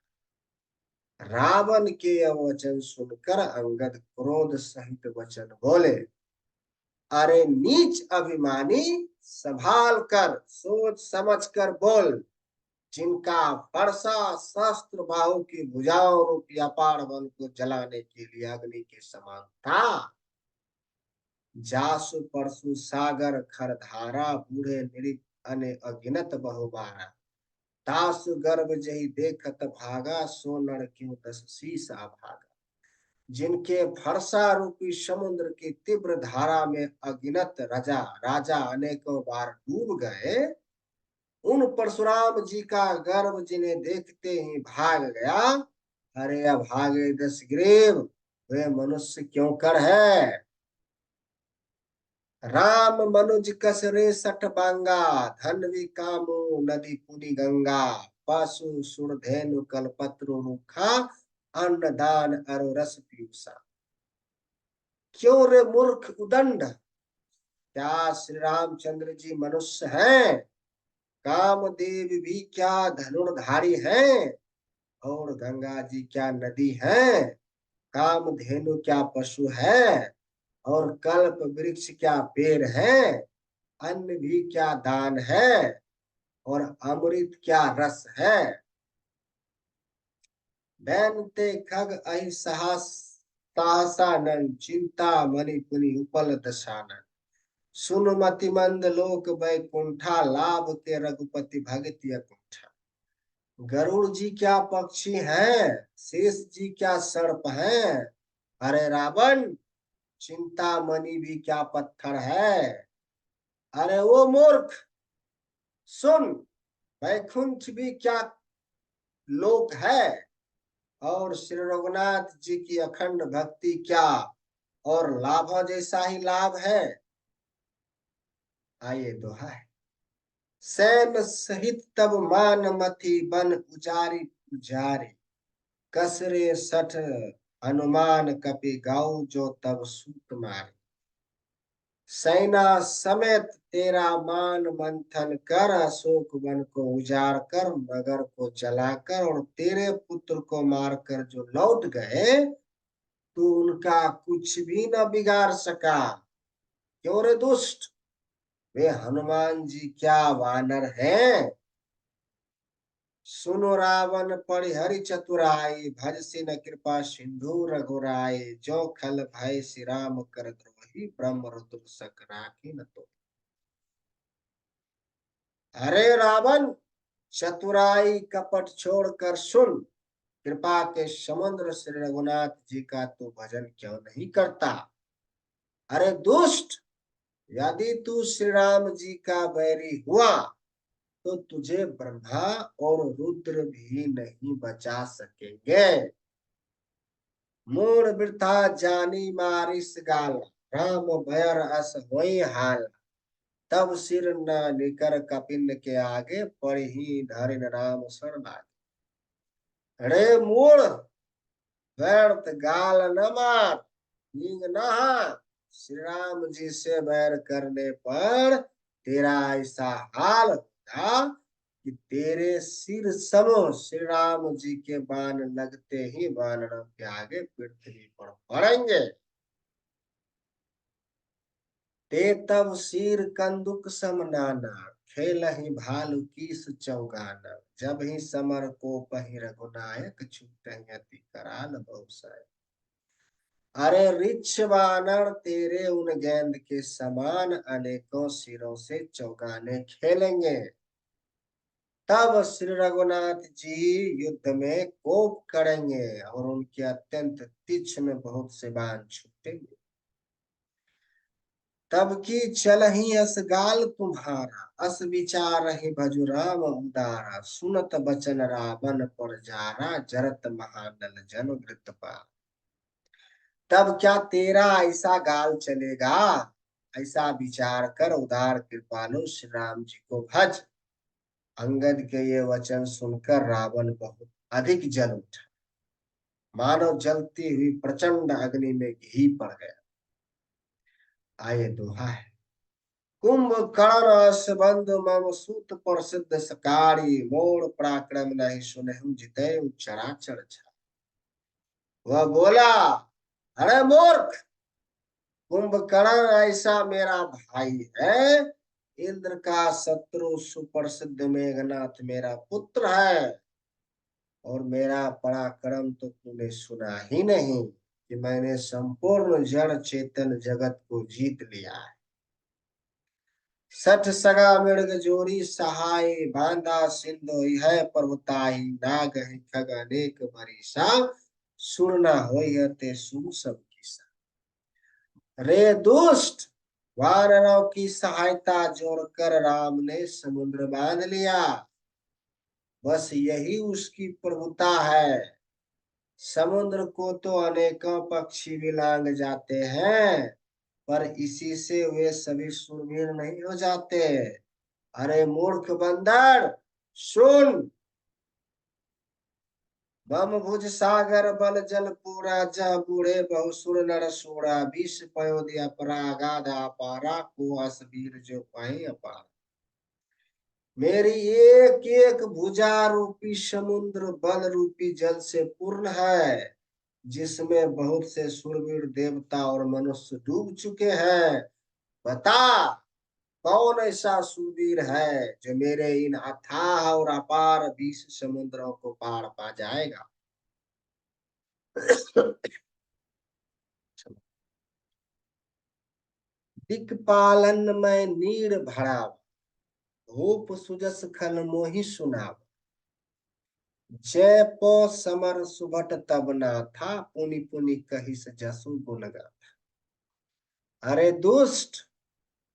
रावण के यह वचन सुनकर अंगद क्रोध सहित वचन बोले, अरे नीच अभिमानी, संभाल कर सोच समझ कर बोल। जिनका फरसा शस्त्र बाहु की भुजाओं रूपी अपार बल को जलाने के लिए अग्नि के समान था। जासु परसु सागर खर धारा, बूढ़े निरित अने अगिनत बहुबारा। तासु गर्भ जही देखत भागा, सो नर क्यों दस शीस भागा। जिनके फरसा रूपी समुद्र की तीव्र धारा में अगिनत राजा अनेकों बार डूब गए, उन परशुराम जी का गर्व जिन्हें देखते ही भाग गया। अरे अभागे दस ग्रीव, वे मनुष्य क्यों कर है। राम मनुज कस रे सठ बांगा, धनवी कामो नदी पुनि गंगा। पशु सुर धेनु कलपत्रु रूखा, अन्न दान अरो रस पीयूषा। क्यों रे मूर्ख उदंड, क्या श्री रामचंद्र जी मनुष्य हैं? कामदेव भी क्या धनुर्धारी हैं? और गंगा जी क्या नदी है? कामधेनु क्या पशु है? और कल्प वृक्ष क्या पेड़ है? अन्न भी क्या दान है? और अमृत क्या रस है? दैन्ते खग अहि साहसानन, चिंता मणि पुनि उपल दशानन। सुन मति मंद लोक बैकुंठा, लाभ के रघुपति भगति अकुंठा। गरुड़ जी क्या पक्षी हैं? शेष जी क्या सर्प हैं? अरे रावण, चिंतामणि भी क्या पत्थर है? अरे वो मूर्ख, सुन, वैकुंठ भी क्या लोक है? और श्री रघुनाथ जी की अखंड भक्ति क्या और लाभ जैसा ही लाभ है। आइए दोहा है। सैन सहित तब मान मथि, बन उजारी पुजारी। कसरे सठ हनुमान, कपि गाऊ जो तब सूत मारे। सेना समेत तेरा मान मंथन कर, अशोक वन को उजाड़ कर, नगर को जलाकर, और तेरे पुत्र को मारकर जो लौट गए, तू उनका कुछ भी न बिगाड़ सका। क्यों रे दुष्ट, वे हनुमान जी क्या वानर हैं? सुनो रावण परिहरि चतुराई, भज सिन कृपा सिंधु रघुराई। जो खल भय श्री राम कर द्रोही, ब्रह्म रुद्र सक राखी न तो। अरे रावण, चतुराई कपट छोड़कर सुन, कृपा के समुद्र श्री रघुनाथ जी का तू भजन क्यों नहीं करता? अरे दुष्ट, यदि तू श्री राम जी का बैरी हुआ, तो तुझे ब्रह्मा और रुद्र भी नहीं बचा सकेंगे। मूड वृथा जानी मारिस गाल, राम भयर अस होई हाल। तब सिर न निकर कपिन के आगे, पढ़ी धरिन राम शरण लागे। अरे मूड, व्यर्थ गाल न मार, नींग नहा। श्री राम जी से बैर करने पर तेरा ऐसा हाल होगा कि तेरे सिर समो श्री राम जी के बाण लगते ही वानरों के आगे पृथ्वी पर पड़ेंगे। ते तब सिर कंदुक सम नाना, खेलहि भालु कीस चौगाना। जब ही समर को पहि रघुनायक, छूटहि अति कराल बहुसाय। अरे रिछ वानर तेरे उन गेंद के समान, अनेकों सिरों से चौगाने खेलेंगे। तब श्री रघुनाथ जी युद्ध में कोप करेंगे, और उनके अत्यंत तीक्ष्ण बहुत से बाण छूटेंगे। तब की चलहि अस गाल तुम्हारा, अस विचार ही भजु राम उदारा। सुनत बचन रावण पर जारा, जरत महानल जन वृत्त पारा। तब क्या तेरा ऐसा गाल चलेगा? ऐसा विचार कर उदार कृपालु श्री राम जी को भज। अंगद के ये वचन सुनकर रावण बहुत अधिक जल उठा, मानो जलती हुई प्रचंड अग्नि में घी पड़ गया। आए दोहा है। कुंभकर्ण असबंधु, मम सूत प्रसिद्ध सकारी। मोर पराक्रम नहीं सुनहु, जितैउ चराचर छाई। वह बोला, अरे मूर्ख, कुंभकर्ण ऐसा मेरा भाई है। इंद्र का शत्रु सुप्रसिद्ध मेघनाथ मेरा पुत्र है। और मेरा पराक्रम तो तूने सुना ही नहीं, कि मैंने संपूर्ण जड़ चेतन जगत को जीत लिया है। सठ सगा मृग जोरी सहाय, बांधा सिंधु है पर्वताई। नाग है खग अनेक बरीसा, सुरना होय ते सुन सब किसा। रे दुष्ट, वानरों की सहायता जोड़कर राम ने समुद्र बांध लिया। बस यही उसकी प्रभुता है। समुद्र को तो अनेकों पक्षी भी लांग जाते हैं, पर इसी से वे सभी सुरवीर नहीं हो जाते। अरे मूर्ख बंदर, सुन, बम भुज सागर बल जल पूरा, जह बूढ़े बहुसुर नर सोड़ा, विष पयोधि अपरागाध अपारा, को असबीर जो पाई अपार। मेरी एक एक भुजा रूपी समुद्र बल रूपी जल से पूर्ण है, जिसमें बहुत से सुरवीर देवता और मनुष्य डूब चुके हैं। बता, कौन ऐसा सुरवीर है जो मेरे इन अथाह और अपार 20 समुद्रों को पार पा जाएगा। दिक्पालन में नीर भरा, भूप सुजस खल मोहि सुनाव, जय पो समर सुभट तब ना था, पुनि पुनि कहिस जसु गुण गा। अरे दुष्ट,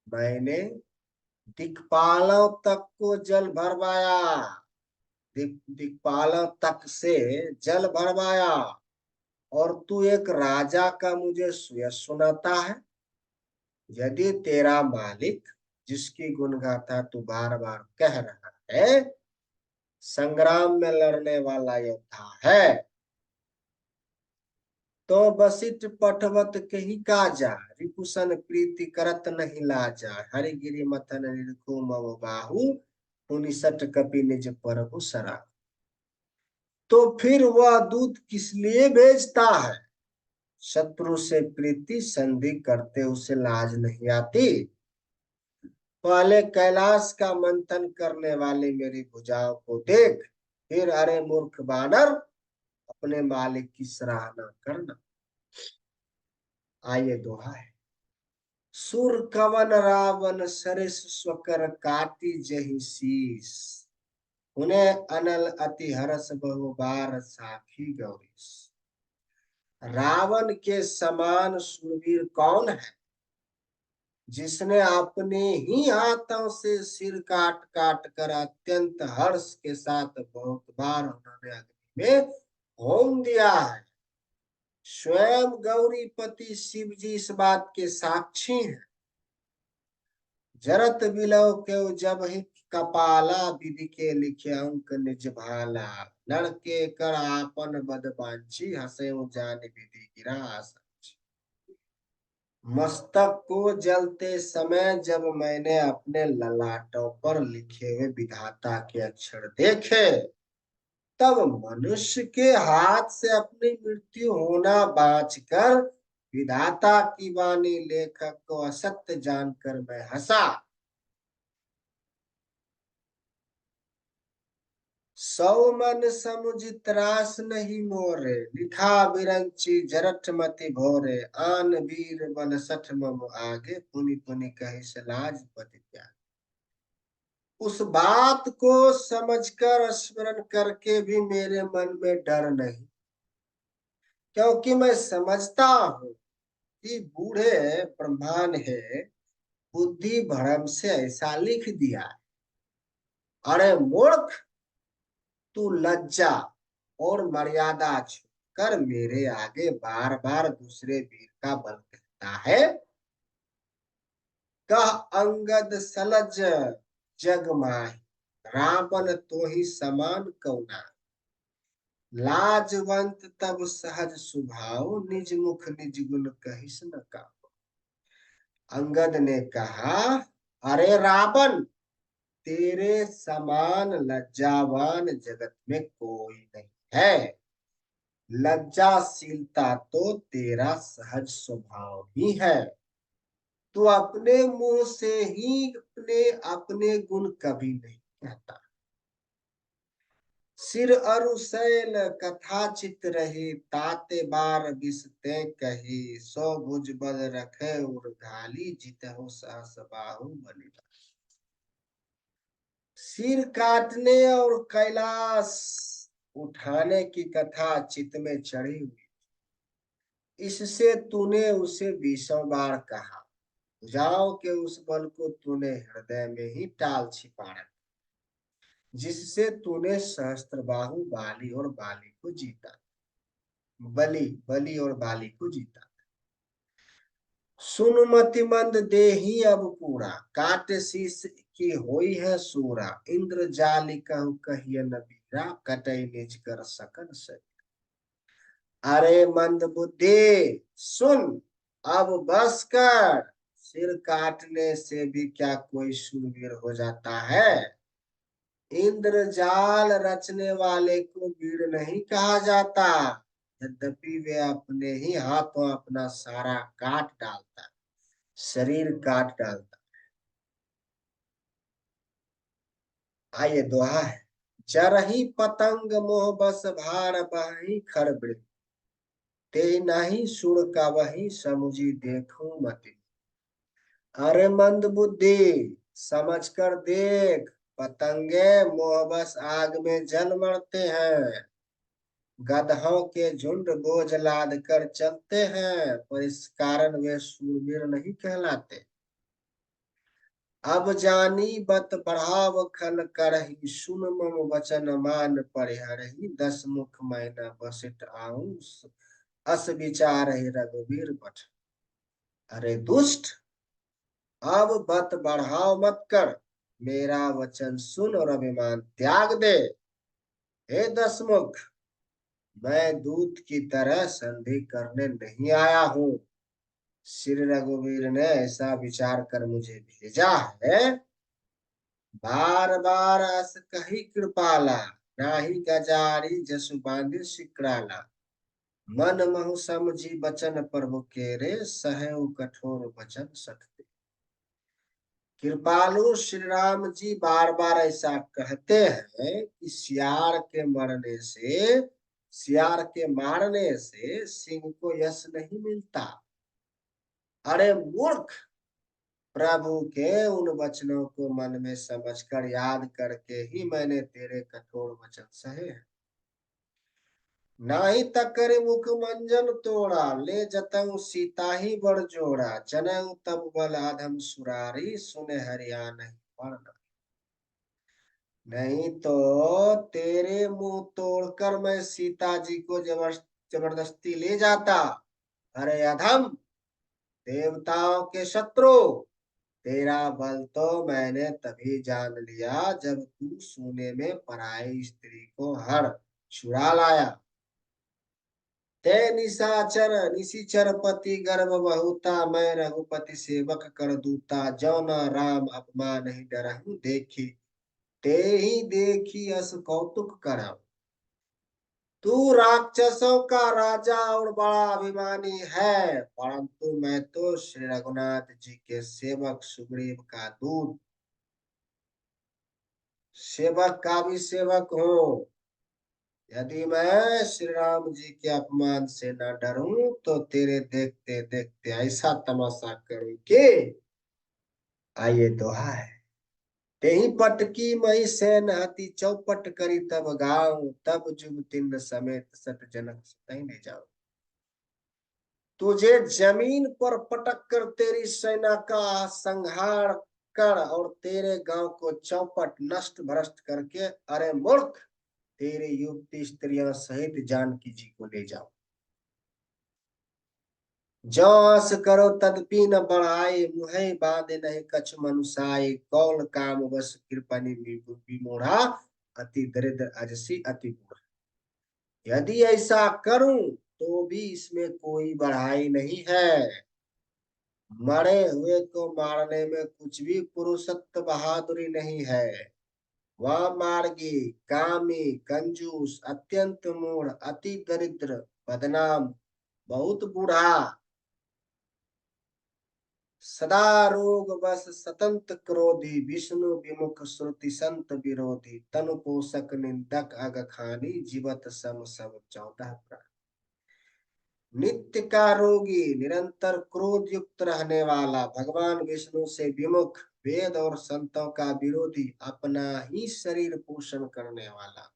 मैंने दिक्पालों तक को जल भरवाया, दिक्पालों तक से जल भरवाया, और तू एक राजा का मुझे सुयश सुनाता है। यदि तेरा मालिक, जिसकी गुण गाथा तू बार बार कह रहा है, संग्राम में लड़ने वाला योद्धा है, तो बसित पठवत कही काजा, रिपुसन प्रीति करत नहीं लाजा, हरिगिरि मथन निरखु मम बाहु, पुनिसट कपि निज प्रभु सरा। तो फिर वह दूत किस लिए भेजता है? शत्रु से प्रीति संधि करते उसे लाज नहीं आती। पहले कैलाश का मंथन करने वाली मेरी भुजाओं को देख, फिर अरे मूर्ख बानर, अपने मालिक की सराहना करना। आइए दोहा है। सुर कवन रावण सरिस स्वकर काटी जहि शीस, उन्हें अनल अति हरस बहु बार साखी गौरीस। रावण के समान सुरवीर कौन है, जिसने अपने ही हाथों से सिर काट काट कर अत्यंत हर्ष के साथ बहुत बार उन्होंने अग्नि में होम दिया है। स्वयं गौरीपति शिव जी इस बात के साक्षी हैं। जरत बिलव के जब ही कपाला, विधि के लिखे अंक निज भाला, लड़के कर आपन बद बांछी, हंसे जान विधि गिरा आसन। मस्तक को जलते समय जब मैंने अपने ललाटों पर लिखे हुए विधाता के अक्षर देखे, तब मनुष्य के हाथ से अपनी मृत्यु होना बाँचकर विधाता की वाणी लेखक को असत्य जानकर मैं हंसा। सौ मन समुझ त्रास नहीं मोरे, लिखा बिरंची जरठ मति भोरे, आन वीर बल सठ मम आगे, पुनि पुनि कहि सलाज पति त्याग। उस बात को समझकर स्मरण करके भी मेरे मन में डर नहीं, क्योंकि मैं समझता हूँ कि बूढ़े ब्रह्मा ने बुद्धि भ्रम से ऐसा लिख दिया है। अरे मूर्ख, तू लज्जा और मर्यादा छोड़कर मेरे आगे बार बार दूसरे वीर का बल कहता है। कह अंगद सलज जग माही, रावण तो ही समान कौना, लाजवंत तब सहज स्वभाव, निज मुख निज गुण कहिस न का। अंगद ने कहा, अरे रावण, तेरे समान लज्जावान जगत में कोई नहीं है। लज्जाशीलता तो तेरा सहज स्वभाव ही है। तू अपने मुंह से ही अपने अपने गुण कभी नहीं कहता। सिर अरु शैल कथा चित रही, ताते बार बिसते कही, सौ भुज बल रखे उर घाली, जितहु सहस बाहु बलि। सिर काटने और कैलाश उठाने की कथा चित्त में चढ़ी हुई, इससे तूने उसे 20 बार कहा। भुजाओं के उस बल को तूने हृदय में ही टाल छिपा रखा, जिससे तूने सहस्त्रबाहु बाली और बाली को जीता, बलि बलि और बाली को जीता। सुन मति मंद देही अब पूरा, काट शीस की होई है सूरा, इंद्र जाली कहु कहिए न कटई निज कर सकन से। अरे मंद बुद्धि सुन, अब बस कर, सिर काटने से भी क्या कोई शूरवीर हो जाता है? इंद्रजाल रचने वाले को वीर नहीं कहा जाता, यद्यपि वे अपने ही हाथों अपना सारा काट डालता, शरीर काट डालता। आइए दोहा है। जरही पतंग मोह बस भार बही खरबृत, ते नहीं सुर का वही समुझी देखूं मति। अरे मंद बुद्धि, समझ कर देख, पतंगे मोहबस आग में जल मरते हैं, गदहों के झुंड बोझ लाद कर चलते हैं, पर इस कारण वे शूरवीर नहीं कहलाते। अब जानी बत बढ़ाव खल करही, सुन मम वचन मान परिहरही, दस मुख मैना बसित आऊं, अस विचार ही रघुवीर पठ। अरे दुष्ट, अब बत बढ़ाव मत कर, मेरा वचन सुन और अभिमान त्याग दे। हे दसमुख, मैं दूत की तरह संधि करने नहीं आया हूँ। श्री रघुवीर ने ऐसा विचार कर मुझे भेजा है। बार बार अस कही कृपाला, नाही गजारी जसु बांधि सिकराला, मन महु समझी बचन प्रभु केरे, सहउ कठोर वचन सखते। कृपालु श्री राम जी बार बार ऐसा कहते हैं कि सियार के मारने से सिंह को यश नहीं मिलता। अरे मूर्ख, प्रभु के उन वचनों को मन में समझकर याद करके ही मैंने तेरे कठोर वचन सहे हैं। नाही तकरे मुख मंजन तोड़ा, ले जतऊ सीता ही बड़ जोड़ा, जनऊ तब बल आधम सुरारी, सुने हरिया नहीं पढ़ना। नहीं तो तेरे मुंह तोड़कर मैं सीता जी को जबरदस्ती ले जाता। अरे अधम, देवताओं के शत्रु, तेरा बल तो मैंने तभी जान लिया जब तू सोने में पराई स्त्री को हर छुड़ा लाया। ते निशाचर निशिचर पति गर्भ बहुता, मैं रघुपति सेवक कर दूता, जो न राम अपमान ही डरहु देखी, ते ही देखी अस कौतुक करम। तू राक्षसों का राजा और बड़ा अभिमानी है, परंतु मैं तो श्री रघुनाथ जी के सेवक सुग्रीव का दूत, सेवक का भी सेवक हूँ। यदि मैं श्री राम जी के अपमान से न डरूं तो तेरे देखते देखते ऐसा तमाशा करूं कि, आइए दोहा है। तेहि पटकी मई सेन हति चौपट करी तब गाऊं, तब जुग तिन्न समेत सट जनक सतहि ले जाऊं। तुझे जमीन पर पटक कर तेरी सेना का संहार कर और तेरे गांव को चौपट नष्ट भ्रष्ट करके, अरे मूर्ख, तेरे युवती स्त्रियां सहित जानकी जी को ले जाओ। जो आस करो तदपि न बढ़ाए, मुहे बांधे नहीं कछ मनुसाए, कौल काम बस कृपनि विमूढ़ा, अति दरिद्र अजसी अति बूढ़ा। यदि ऐसा करूं तो भी इसमें कोई बढ़ाई नहीं है। मरे हुए को मारने में कुछ भी पुरुषत्व बहादुरी नहीं है। वह मार्गी, कामी, कंजूस, अत्यंत मूढ़, अति दरिद्र, बदनाम, बहुत बूढ़ा, सदा रोग बस सतंत क्रोधी, विष्णु विमुख श्रुति संत विरोधी, तनु पोषक निंदक अग खानी, जीवत सम सब 14 प्राण। नित्य का रोगी, निरंतर क्रोध युक्त रहने वाला, भगवान विष्णु से विमुख, वेद और संतों का विरोधी, अपना ही शरीर पोषण करने वाला,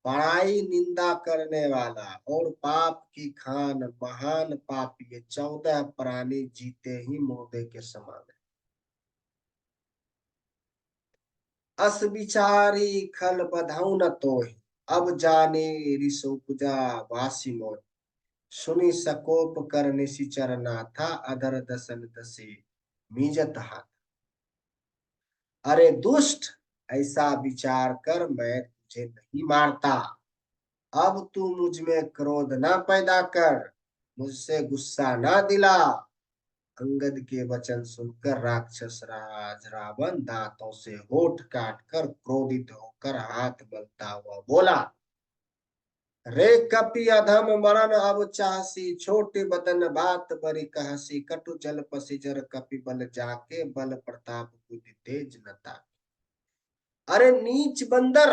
पढ़ाई निंदा करने वाला और पाप की खान महान पापी, ये 14 प्राणी जीते ही मुर्दे के समान है। अस विचारी खल बधौ न तोहि, अब जाने रिसोपुजा वासी मोहि, सुनि सकोप कर निशिचर नाथा, अधर दसन दसे मीजत हाथ। अरे दुष्ट, ऐसा विचार कर मैं मुझे नहीं मारता। अब तू मुझ में क्रोध न पैदा कर, मुझसे गुस्सा न दिला। अंगद के वचन सुनकर राक्षस राज रावण दांतों से होठ काट कर क्रोधित होकर हाथ मलता हुआ बोला, रे कपि अधम मरण अब चाहसी, छोटे बदन बात बड़ी कहसी, कटु जल पसिजर कपि बल जाके, बल प्रताप बुद्धि तेज न ताके। अरे नीच बंदर,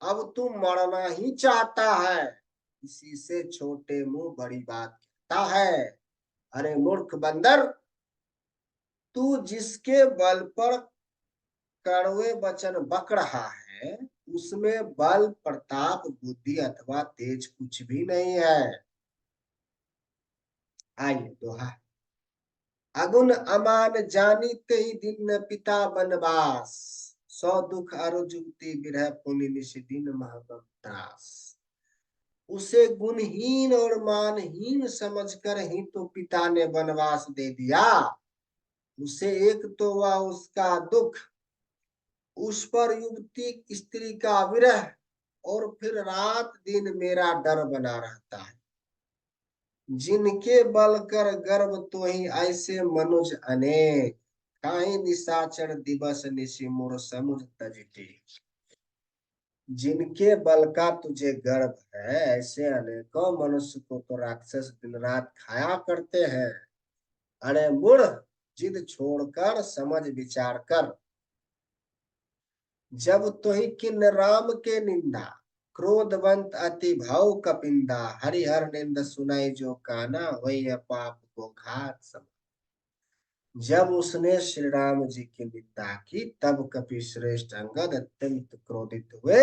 अब तू मरना ही चाहता है, इसी से छोटे मुंह बड़ी बात कहता है। अरे मूर्ख बंदर, तू जिसके बल पर कड़वे वचन बक रहा है, उसमें बल प्रताप बुद्धि अथवा तेज कुछ भी नहीं है। आइए दोहा। अगुन अमान जानी ते ही दिन पिता बनवास, सौ दुख अरु जुगति बिरह पुनि निश दिन महाबतास। उसे गुणहीन और मानहीन समझकर ही तो पिता ने वनवास दे दिया। उसे एक तो वह उसका दुख, उस पर युवती स्त्री का विरह, और फिर रात दिन मेरा डर बना रहता है। जिनके बल कर गर्व तो ही ऐसे मनुज अनेक, काई निशाचर दिवस निशि मोर समुझ तजते। जिनके बल का तुझे गर्व है, ऐसे अनेकों मनुष्य को तो राक्षस दिन रात खाया करते हैं। अरे मूढ़, जिद छोड़कर समझ विचार कर। जब तुही किन राम के निंदा, क्रोधवंत अति भाव कपिंदा, हरिहर निंद सुनाई जो काना, वही पाप को घात सम। जब उसने श्री राम जी की निंदा की, तब कपि श्रेष्ठ अंगद अत्यंत क्रोधित हुए,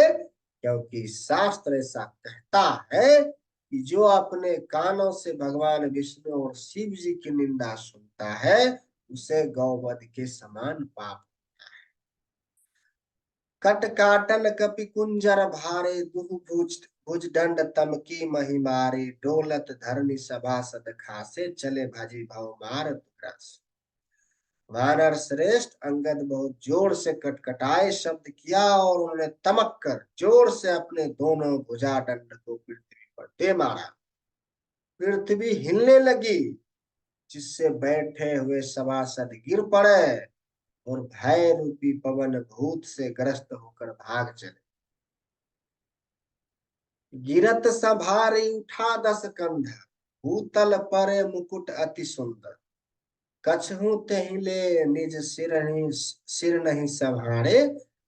क्योंकि शास्त्र ऐसा कहता है कि जो अपने कानों से भगवान विष्णु और शिव जी की निंदा सुनता है, उसे गौवध के समान पाप। कट काटन कपि कुंजर भारे, दुह भुज भुज दंड तम की मही मारे, डोलत धरनी सभा सद खासे, चले भजी भव मार ग्रास। वानर श्रेष्ठ अंगद बहुत जोर से कटकटाए शब्द किया, और उन्होंने तमक कर जोर से अपने दोनों भुजा दंड को पृथ्वी पर दे मारा। पृथ्वी हिलने लगी, जिससे बैठे हुए सभासद गिर पड़े और भय रूपी पवन भूत से ग्रस्त होकर भाग चले। गिरत सभारी उठा दस कंध, भूतल परे मुकुट अति सुंदर। कछहु तहिले निज सिर नहीं संभारे,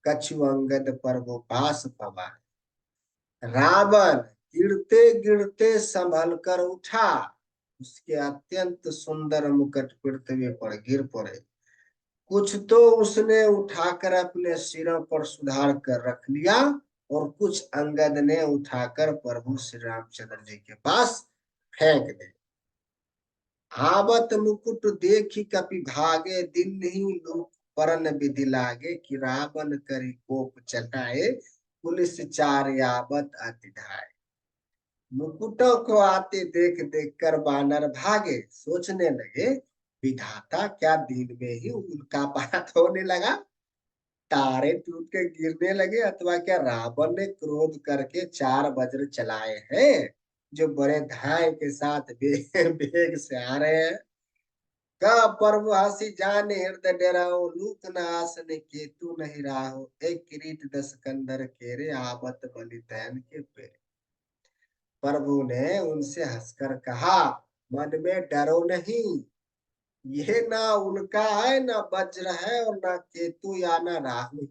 कछु अंगद पर वो पास पवारे। रावण गिरते गिरते संभल कर उठा, उसके अत्यंत सुंदर मुकुट पृथ्वी पर गिर पड़े। कुछ तो उसने उठाकर अपने सिरों पर सुधार कर रख लिया, और कुछ अंगद ने उठाकर प्रभु श्री रामचंद्र जी के पास फेंक दे। आवत मुकुट देखी कपि भागे, दिन ही लोक परन विधि लागे, कि रावण करी कोप चलाए, पुलिस चार यावत अति धाय। मुकुटों को आते देख देख कर बानर भागे, सोचने लगे, विधाता क्या दिन में ही उल्का पात होने लगा, तारे टूट के गिरने लगे, अथवा क्या रावण ने क्रोध करके चार वज्र चलाए हैं, जो बड़े धाय के साथ वेग से आ रहे हैं। का पर्व हसी जाने हृदय डराओ, लूक न आसन केतु नहीं राहो, एक किरीट दस कंधर केरे, आवत बलि तैन के पेरे। प्रभु ने उनसे हंसकर कहा, मन में डरो नहीं, ये ना उल्का है, ना वज्र है, और ना केतु या ना राहु।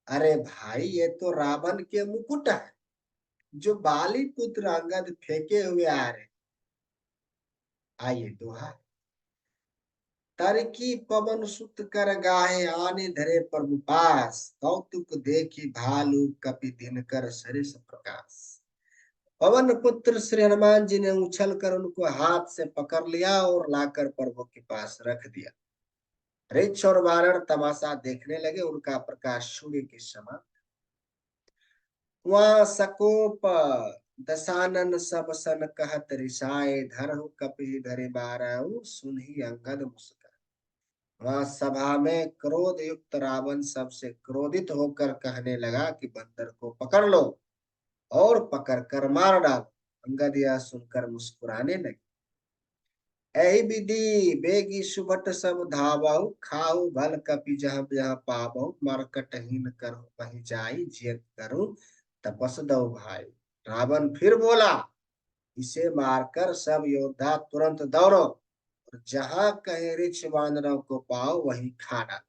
अरे भाई, ये तो रावण के मुकुट है, जो बाली पुत्र अंगद फेंके हुए आ रहे। आइए दोहा। तरकी पवन सुत कर गाहे, आने धरे प्रभु पास, कौतुक देखी भालू कपि दिनकर सरिस प्रकाश। पवन पुत्र श्री हनुमान जी ने उछल कर उनको हाथ से पकड़ लिया और लाकर प्रभु के पास रख दिया। रिछ और वानर तमाशा देखने लगे, उनका प्रकाश सूर्य के समान। वहाँ सकोप दसानन सब सन कहत रिसाए, धरहु कपि धरे बारहु, सुनहि अंगद मुस्काए। वहां सभा में क्रोध युक्त रावण सबसे क्रोधित होकर कहने लगा कि बंदर को पकड़ लो और पकड़ कर मार डालो। अंगद यह सुनकर मुस्कुराने लगे। एहि विधि बेगी सुबट सब धावहु, खाऊ भल कपि जहाँ जहाँ पावहु, मरकटहीन करहु वहीं जाई, जियत करूं तपस दो भाई। रावण फिर बोला, इसे मारकर सब योद्धा तुरंत दौड़ो और जहां कहीं ऋक्ष वानरों को पाओ वहीं खा डालो।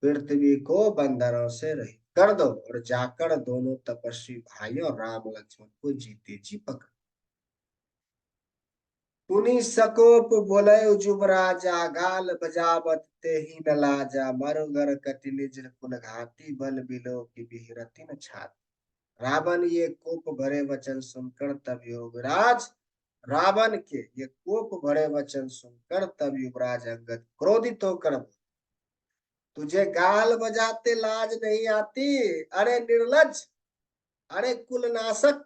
पृथ्वी को बंदरों से रहित कर दो और जाकर दोनों तपस्वी भाइयों राम लक्ष्मण को जीते जी पकड़। पुनि सकोप बोले जुबराजा, गाल बजावत तेहि न लाजा, मरुगर कटि निज कुल घाती, बल बिलो की बिहरति न छाती। रावण ये कोप भरे वचन सुनकर तब युवराज रावण के ये कोप भरे वचन सुनकर तब युवराज अंगद क्रोधित होकर, तुझे गाल बजाते लाज नहीं आती? अरे निर्लज, अरे कुलनाशक,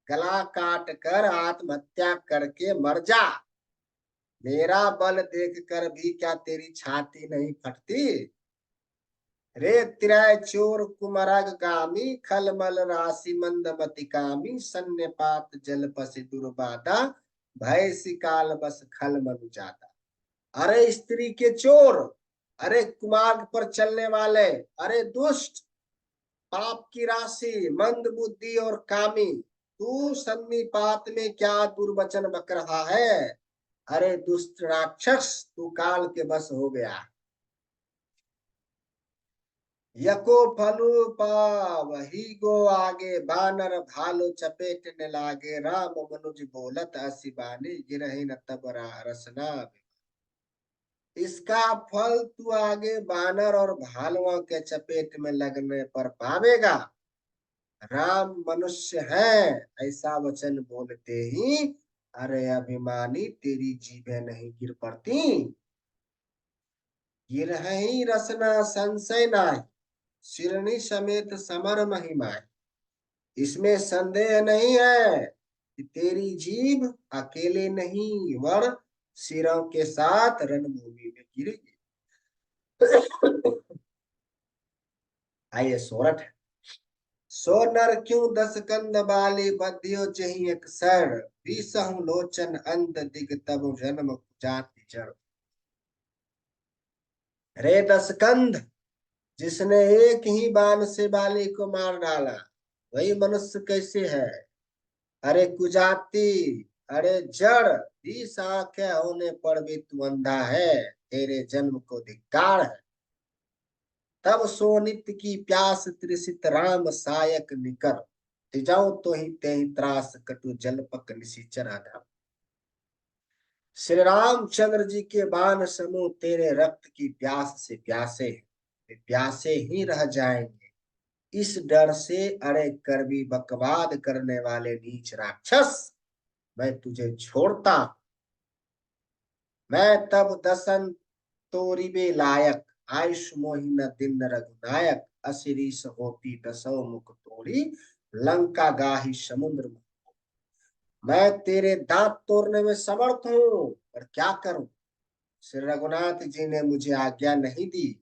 गला काट कर आत्महत्या करके मर जा। मेरा बल देखकर भी क्या तेरी छाती नहीं फटती? रे तिराय चोर कुमरग गामी, खलमल राशि मंदमति कामी, सन्यपात जल पसि दुर्बादा, भय सिकाल बस खल मनु जाता। अरे स्त्री के चोर, अरे कुमार्ग पर चलने वाले, अरे दुष्ट, पाप की राशि, मंद बुद्धि और कामी, तू सन्निपात में क्या दुर्वचन बक रहा है? अरे दुष्ट राक्षस, तू काल के बस हो गया। यको फलु वही गो आगे, बानर भालो चपेटने लागे, राम मनुज बोलत असी बानी, गिरहि न तब रसना। इसका फल तू आगे बानर और भालुओं के चपेट में लगने पर पावेगा। राम मनुष्य है ऐसा वचन बोलते ही, अरे अभिमानी, तेरी जीभें नहीं गिर पड़ती? गिरहि रसना संशय नाहि, शिरनी समेत समर महिमाए। इसमें संदेह नहीं है कि तेरी जीभ अकेले नहीं वर सिरों के साथ रणभूमि में गिरेगी। आइए सोरठ। सो नर क्यों दस कंद बाली, बधियो जही एक सर, बीसहु लोचन अंत दिग तब जन्म जाति जड़। रे दस कंध, जिसने एक ही बाण से बाली को मार डाला, वही मनुष्य कैसे है? अरे कुजाति, अरे जड़, 20 आंखें होने पर भी तू अंधा है, तेरे जन्म को धिक्कार है। तब सोनित की प्यास त्रिसित राम सायक निकर, तिजाऊ तो ही ते ही त्रास कटु जलपक निशिचर आधा। श्री रामचंद्र जी के बाण समूह तेरे रक्त की प्यास से प्यासे हैं, वे प्यासे ही रह जाएंगे। इस डर से अरे करवी बकवाद करने वाले नीच राक्षस, मैं तुझे छोड़ता। मैं तब दसन तोरिबे लायक, आयुष मोहि न दिन रघुनायक, असिरीस होती दसो मुख तोड़ी, लंका गाही समुद्र में। मैं तेरे दांत तोड़ने में समर्थ हूँ, पर क्या करूं? श्री रघुनाथ जी ने मुझे आज्ञा नहीं दी।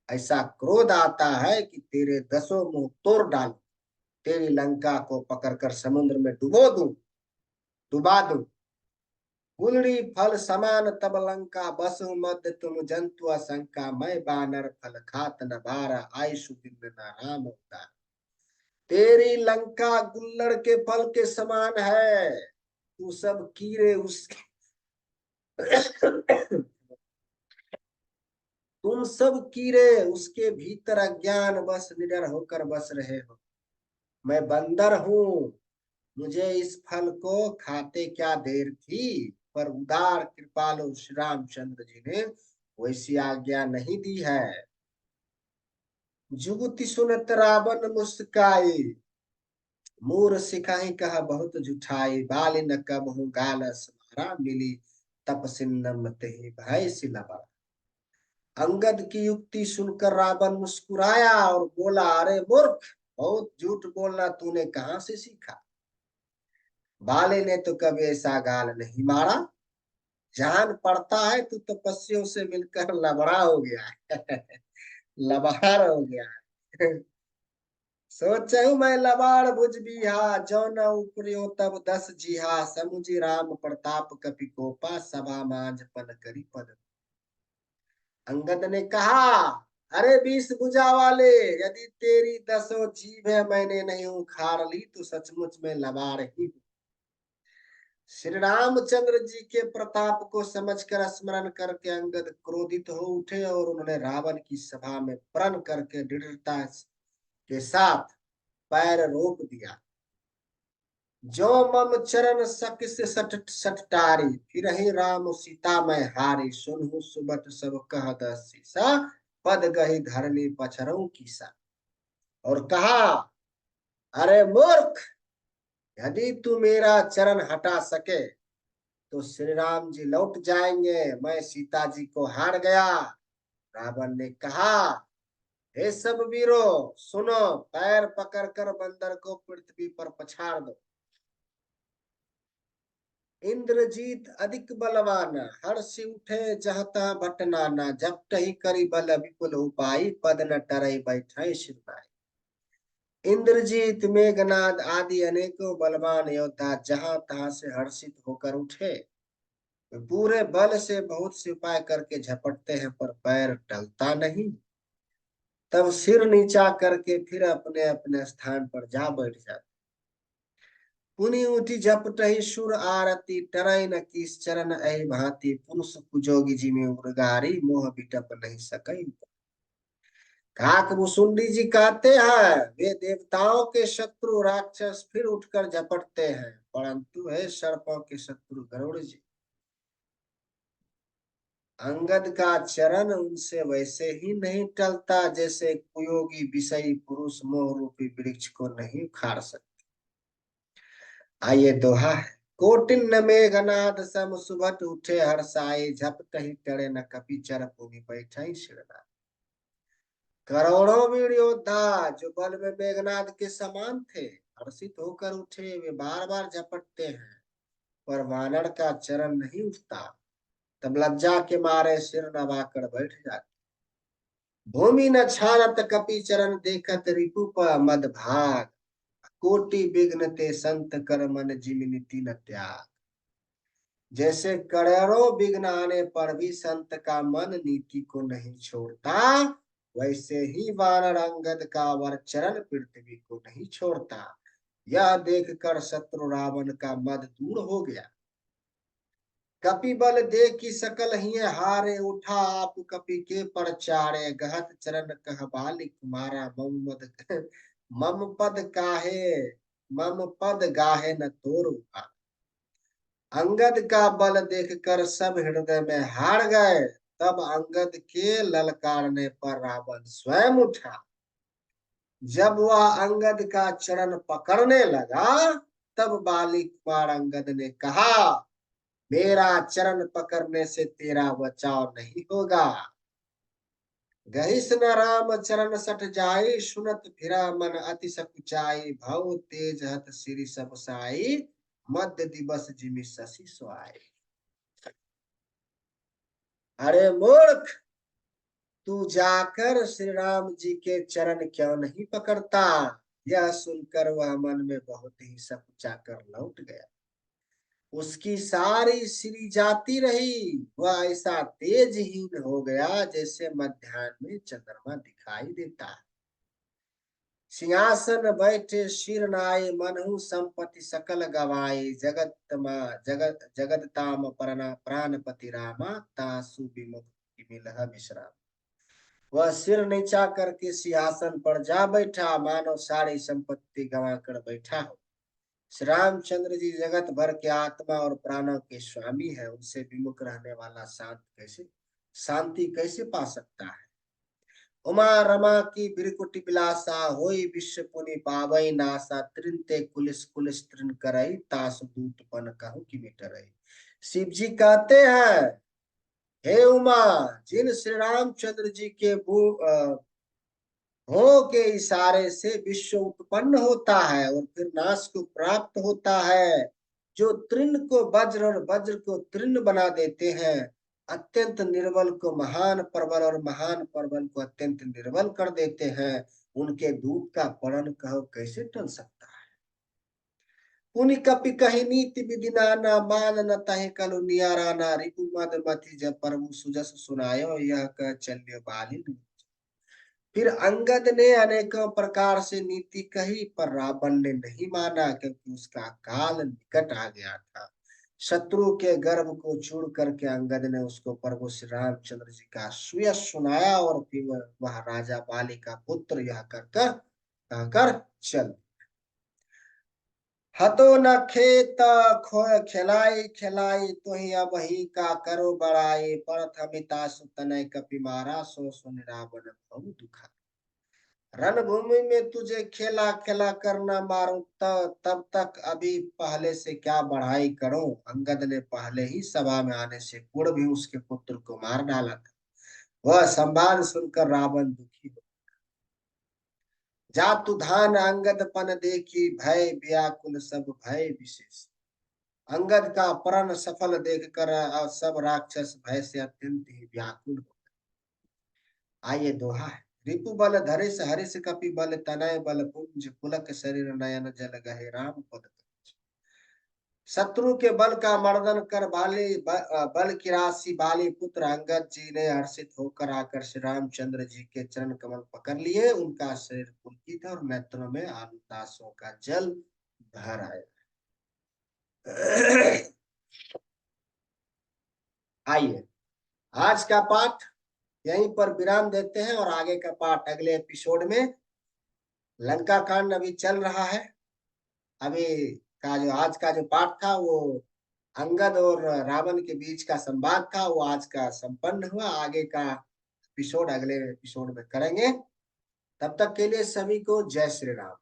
ऐसा क्रोध आता है कि तेरे दसों मुंह तोड़ डालूं, तेरी लंका को पकड़कर समुद्र में डुबा दूं। गुलड़ी फल समान तब लंका, बसु मध्य तुम जंतु आशंका, मैं बानर फल खात न बारा, आयुषु दिन न राम अवतार। तेरी लंका गुल्लड़ के फल के समान है, तू सब कीड़े उसके तुम सब कीड़े उसके भीतर अज्ञान बस निडर होकर बस रहे हो। मैं बंदर हूँ, मुझे इस फल को खाते क्या देर थी, पर उदार कृपालु श्री रामचंद्र जी ने वैसी आज्ञा नहीं दी है। जुगति सुनत रावण मुस्काई, मूर सिखाही कहा बहुत जुठाई, बाल न कबहु गाल समारा, मिली तपसिन्न मते ही भय सिलवा। अंगद की युक्ति सुनकर रावण मुस्कुराया और बोला, अरे मूर्ख, बहुत झूठ बोलना तूने कहां से सीखा? बाले ने तो कभी ऐसा गाल नहीं मारा। जान पड़ता है तू तपस्वियों से मिलकर लबड़ा हो गया है। लबाड़ हो गया है। सोचहु मैं लबाड़ बुझ बिहा, जो न उपरियो तब 10 जिहा, समुझि राम प्रताप कपि कोपा, सभा मांझ पन करी पद। अंगद ने कहा, अरे 20 भुजा वाले, यदि तेरी 10 जीभ है मैंने नहीं उखाड़ ली तो सचमुच में लबाड़ ही हूँ। श्री रामचंद्र जी के प्रताप को समझकर स्मरण करके अंगद क्रोधित हो उठे और उन्होंने रावण की सभा में प्रण करके दृढ़ता के साथ पैर रोक दिया। जो मम चरण सकिस सट सटटारी, फिर ही राम सीता मैं हारी, सुनहु सुबत सब कह दसीसा, पद गही धरनी पछरऊ कीसा। और कहा, अरे मूर्ख, यदि तू मेरा चरण हटा सके तो श्री राम जी लौट जाएंगे, मैं सीता जी को हार गया। रावण ने कहा, हे सब वीरों सुनो, पैर पकड़कर बंदर को पृथ्वी पर पछाड़ दो। इंद्रजीत अधिक बलवाना, हर्षि उठे जहता भटनाना, जब टही करी बल विपुल उपाय, पद न टरई बैठे सिरनाई। इंद्रजीत, मेघनाद आदि अनेकों बलवान योद्धा जहां तहां से हर्षित होकर उठे, पूरे बल से बहुत से उपाय करके झपटते हैं पर पैर टलता नहीं। तब सिर नीचा करके फिर अपने अपने स्थान पर जा बैठ जाते। पुनि उठी झपटहि सुर आरती, टरई न किस चरण ऐ भांति, पुरुष कुजोगी जिमि उर्गारी, मोह बिटप नहीं सकई। काक मुसुंडी जी कहते हैं, वे देवताओं के शत्रु राक्षस फिर उठकर झपटते हैं, परंतु है सर्पों के शत्रु गरुड़ जी। अंगद का चरण उनसे वैसे ही नहीं टलता जैसे कुयोगी विषयी पुरुष मोह रूपी वृक्ष को नहीं उखाड़ सकते। आइए दोहा है, कोटिन न मेघनाद सम सुभट उठे हर्षाए, झपटहि टरे न कपि चर भूमि बैठई सिरनाई। करोड़ों वीर योद्धा जो बल में मेघनाद के समान थे हर्षित होकर उठे, वे बार बार झपटते हैं पर वानर का चरण नहीं उठता। तब लज्जा के मारे सिर नवाकर बैठ जाते। भूमि न छानत कपि चरण, देखत रिपुप मद भाग, कोटि विघ्न ते संत कर मन जिमि नीति न त्याग। जैसे करोड़ों विघ्न आने पर भी संत का मन नीति को नहीं छोड़ता, वैसे ही वानर अंगद का वर चरण पृथ्वी को नहीं छोड़ता। यह देखकर शत्रु रावण का मद दूर हो गया। कपि बल देखी सकल ही हारे, उठा आप कपि के परचारे, गहत चरण कह बालिक मारा, मम पद काहे, मम पद गाहे न तोरू। अंगद का बल देखकर सब हृदय में हार गए। तब अंगद के ललकारने पर रावण स्वयं उठा। जब वह अंगद का चरण पकड़ने लगा तब बाली कुमार अंगद ने कहा, मेरा चरण पकड़ने से तेरा बचाव नहीं होगा। गहिस न राम चरण सठ जाई, सुनत फिरा मन अति सकुचाई, भव तेज हत सिरि सब साई, मध्य दिवस जिमि शशि सोआई। अरे मूर्ख, तू जाकर श्री राम जी के चरण क्यों नहीं पकड़ता। यह सुनकर वह मन में बहुत ही सकुचा कर लौट गया। उसकी सारी श्री जाती रही। वह ऐसा तेजहीन हो गया जैसे मध्याह्न में चंद्रमा दिखाई देता है। सिंहासन बैठे शिर नाय, मनहु संपत्ति सकल गवाए, जगत जगदताम प्राणपति रामा, तासु विमुख मिलह विश्राम। वह सिर नीचा करके सिंहासन पर जा बैठा, मानो सारी संपत्ति गंवा कर बैठा हो। श्री रामचंद्र जी जगत भर के आत्मा और प्राणों के स्वामी है, उनसे विमुख रहने वाला शांति कैसे पा सकता है। उमा रमा की बिरकुटी बिलासा, होई विश्व पुनि पावई नासा, त्रिनते कुलिस कुलिस तृण करई, तासु दूत पन कहूं कि मिटरई। शिव जी कहते हैं, हे उमा, जिन श्री रामचंद्र जी के हो के इशारे से विश्व उत्पन्न होता है और फिर नाश को प्राप्त होता है, जो तृण को वज्र और वज्र को तृण बना देते हैं, अत्यंत निर्बल को महान प्रबल और महान प्रबल को अत्यंत निर्बल कर देते हैं, उनके दूत का परण कहो कैसे टल सकता है। पुनि कपि कहि नीति विधि नाना, मान न तहि कलु नियाराना, रिपु मद मति जब प्रभु सुजस सुनायो, यह कह चल्य बालिन। फिर अंगद ने अनेकों प्रकार से नीति कही, पर रावण ने नहीं माना, क्योंकि उसका काल निकट आ गया था। शत्रु के गर्भ को चूर करके अंगद ने उसको प्रभु श्री रामचंद्र जी का सुयश सुनाया, और फिर वह राजा बाली का पुत्र यह कहकर चल। हतो न खेत खो खिलाई खिलाई, तो ही अब ही का करो बड़ाई, परथमिता सुतनय कपि मारा, सो सुन रावण बहु दुखा। रणभूमि में तुझे खेला खेला करना मारूं, तब तक अभी पहले से क्या बढ़ाई करूं। अंगद ने पहले ही सभा में आने से पूर्व भी उसके पुत्र को मार डाला था। वह संवाद सुनकर रावण दुखी हो। जातु धान अंगद पन देखी, भय व्याकुल सब भय विशेष। अंगद का प्रण सफल देखकर सब राक्षस भय से अत्यंत ही व्याकुल हो। आइए दोहा है। रिपु बल धरिस हरिस कपि बल, तनय बल पुंज पुलक शरीर, नयन जल गहे राम पद कंज। शत्रु के बल का मर्दन कर बाली बल की राशि बाली पुत्र अंगद जी ने हर्षित होकर आकर श्री रामचंद्र जी के चरण कमल पकड़ लिए। उनका शरीर पुलकित और नेत्रों में आनंदाश्रु का जल भर आया। आइए आज का पाठ यहीं पर विराम देते हैं, और आगे का पाठ अगले एपिसोड में। लंका कांड अभी चल रहा है। अभी का जो आज का जो पाठ था वो अंगद और रावण के बीच का संवाद था, वो आज का संपन्न हुआ। आगे का एपिसोड अगले एपिसोड में करेंगे। तब तक के लिए सभी को जय श्री राम।